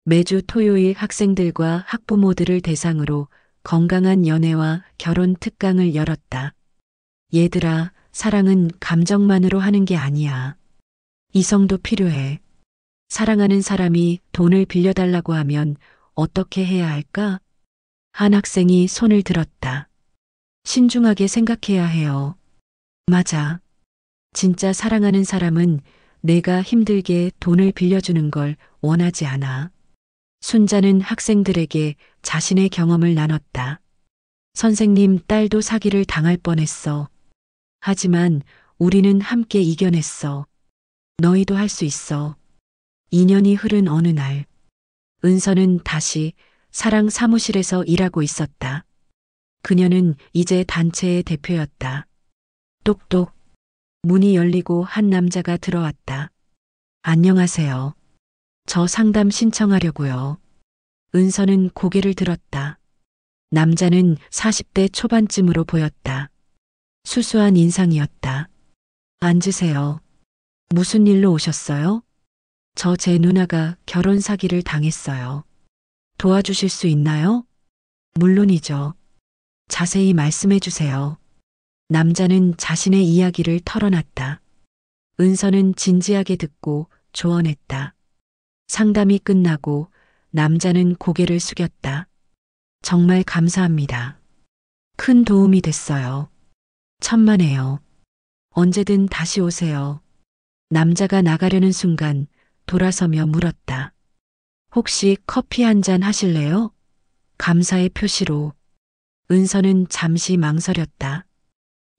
매주 토요일 학생들과 학부모들을 대상으로 건강한 연애와 결혼 특강을 열었다. 얘들아, 사랑은 감정만으로 하는 게 아니야. 이성도 필요해. 사랑하는 사람이 돈을 빌려달라고 하면 어떻게 해야 할까? 한 학생이 손을 들었다. 신중하게 생각해야 해요. 맞아. 진짜 사랑하는 사람은 내가 힘들게 돈을 빌려주는 걸 원하지 않아. 순자는 학생들에게 자신의 경험을 나눴다. 선생님, 딸도 사기를 당할 뻔했어. 하지만 우리는 함께 이겨냈어. 너희도 할 수 있어. 2년이 흐른 어느 날, 은서는 다시 사랑 사무실에서 일하고 있었다. 그녀는 이제 단체의 대표였다. 똑똑. 문이 열리고 한 남자가 들어왔다. 안녕하세요. 저 상담 신청하려고요. 은서는 고개를 들었다. 남자는 40대 초반쯤으로 보였다. 수수한 인상이었다. 앉으세요. 무슨 일로 오셨어요? 저 제 누나가 결혼 사기를 당했어요. 도와주실 수 있나요? 물론이죠. 자세히 말씀해 주세요. 남자는 자신의 이야기를 털어놨다. 은서는 진지하게 듣고 조언했다. 상담이 끝나고 남자는 고개를 숙였다. 정말 감사합니다. 큰 도움이 됐어요. 천만에요. 언제든 다시 오세요. 남자가 나가려는 순간 돌아서며 물었다. 혹시 커피 한 잔 하실래요? 감사의 표시로. 은서는 잠시 망설였다.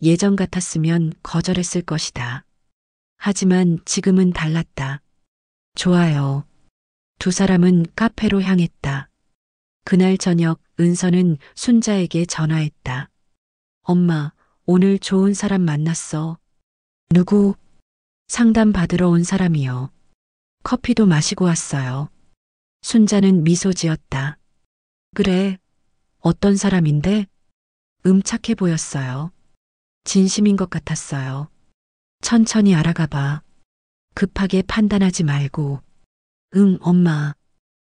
예전 같았으면 거절했을 것이다. 하지만 지금은 달랐다. 좋아요. 두 사람은 카페로 향했다. 그날 저녁 은서는 순자에게 전화했다. 엄마, 오늘 좋은 사람 만났어. 누구? 상담 받으러 온 사람이요. 커피도 마시고 왔어요. 순자는 미소 지었다. 그래, 어떤 사람인데? 착해 보였어요. 진심인 것 같았어요. 천천히 알아가 봐. 급하게 판단하지 말고. 응, 엄마.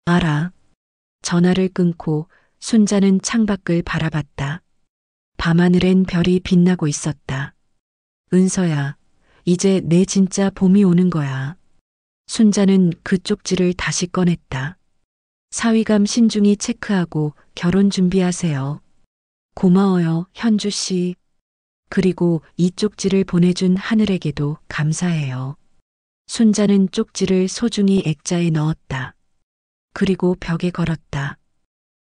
알아. 전화를 끊고 순자는 창밖을 바라봤다. 밤하늘엔 별이 빛나고 있었다. 은서야, 이제 내 진짜 봄이 오는 거야. 순자는 그 쪽지를 다시 꺼냈다. 사위감 신중히 체크하고 결혼 준비하세요. 고마워요, 현주 씨. 그리고 이 쪽지를 보내준 하늘에게도 감사해요. 순자는 쪽지를 소중히 액자에 넣었다. 그리고 벽에 걸었다.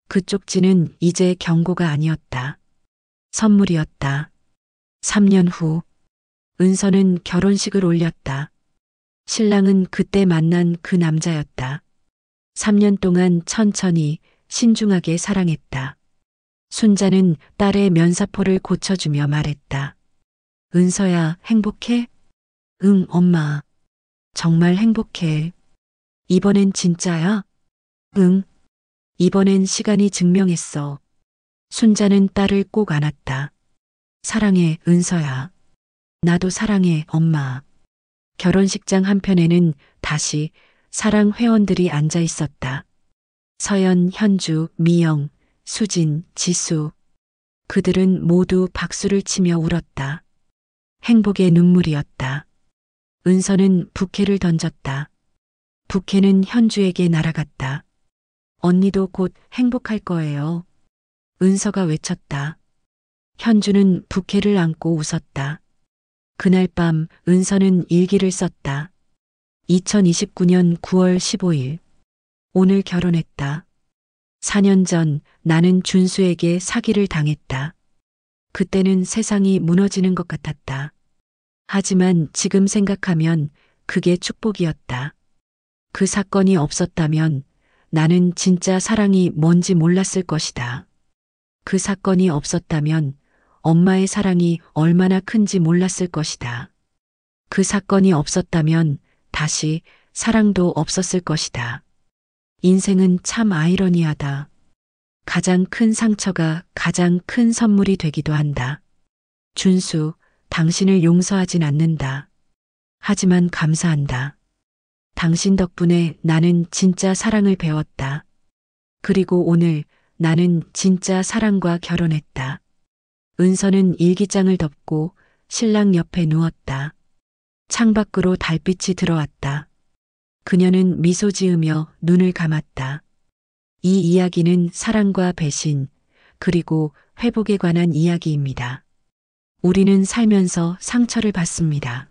그 쪽지는 이제 경고가 아니었다. 선물이었다. 3년 후, 은서는 결혼식을 올렸다. 신랑은 그때 만난 그 남자였다. 3년 동안 천천히 신중하게 사랑했다. 순자는 딸의 면사포를 고쳐주며 말했다. 은서야, 행복해? 응, 엄마. 정말 행복해. 이번엔 진짜야? 응. 이번엔 시간이 증명했어. 순자는 딸을 꼭 안았다. 사랑해, 은서야. 나도 사랑해, 엄마. 결혼식장 한편에는 다시 사랑 회원들이 앉아 있었다. 서연, 현주, 미영, 수진, 지수. 그들은 모두 박수를 치며 울었다. 행복의 눈물이었다. 은서는 부케를 던졌다. 부케는 현주에게 날아갔다. 언니도 곧 행복할 거예요. 은서가 외쳤다. 현주는 부케를 안고 웃었다. 그날 밤 은서는 일기를 썼다. 2029년 9월 15일. 오늘 결혼했다. 4년 전 나는 준수에게 사기를 당했다. 그때는 세상이 무너지는 것 같았다. 하지만 지금 생각하면 그게 축복이었다. 그 사건이 없었다면 나는 진짜 사랑이 뭔지 몰랐을 것이다. 그 사건이 없었다면 엄마의 사랑이 얼마나 큰지 몰랐을 것이다. 그 사건이 없었다면 다시 사랑도 없었을 것이다. 인생은 참 아이러니하다. 가장 큰 상처가 가장 큰 선물이 되기도 한다. 준수, 당신을 용서하진 않는다. 하지만 감사한다. 당신 덕분에 나는 진짜 사랑을 배웠다. 그리고 오늘 나는 진짜 사랑과 결혼했다. 은서는 일기장을 덮고 신랑 옆에 누웠다. 창밖으로 달빛이 들어왔다. 그녀는 미소 지으며 눈을 감았다. 이 이야기는 사랑과 배신, 그리고 회복에 관한 이야기입니다. 우리는 살면서 상처를 받습니다.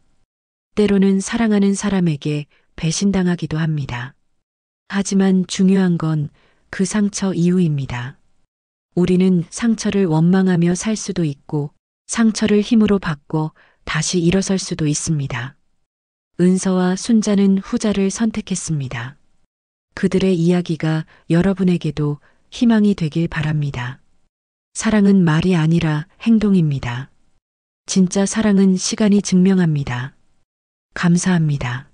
때로는 사랑하는 사람에게 배신당하기도 합니다. 하지만 중요한 건 그 상처 이후입니다. 우리는 상처를 원망하며 살 수도 있고 상처를 힘으로 바꿔 다시 일어설 수도 있습니다. 은서와 순자는 후자를 선택했습니다. 그들의 이야기가 여러분에게도 희망이 되길 바랍니다. 사랑은 말이 아니라 행동입니다. 진짜 사랑은 시간이 증명합니다. 감사합니다.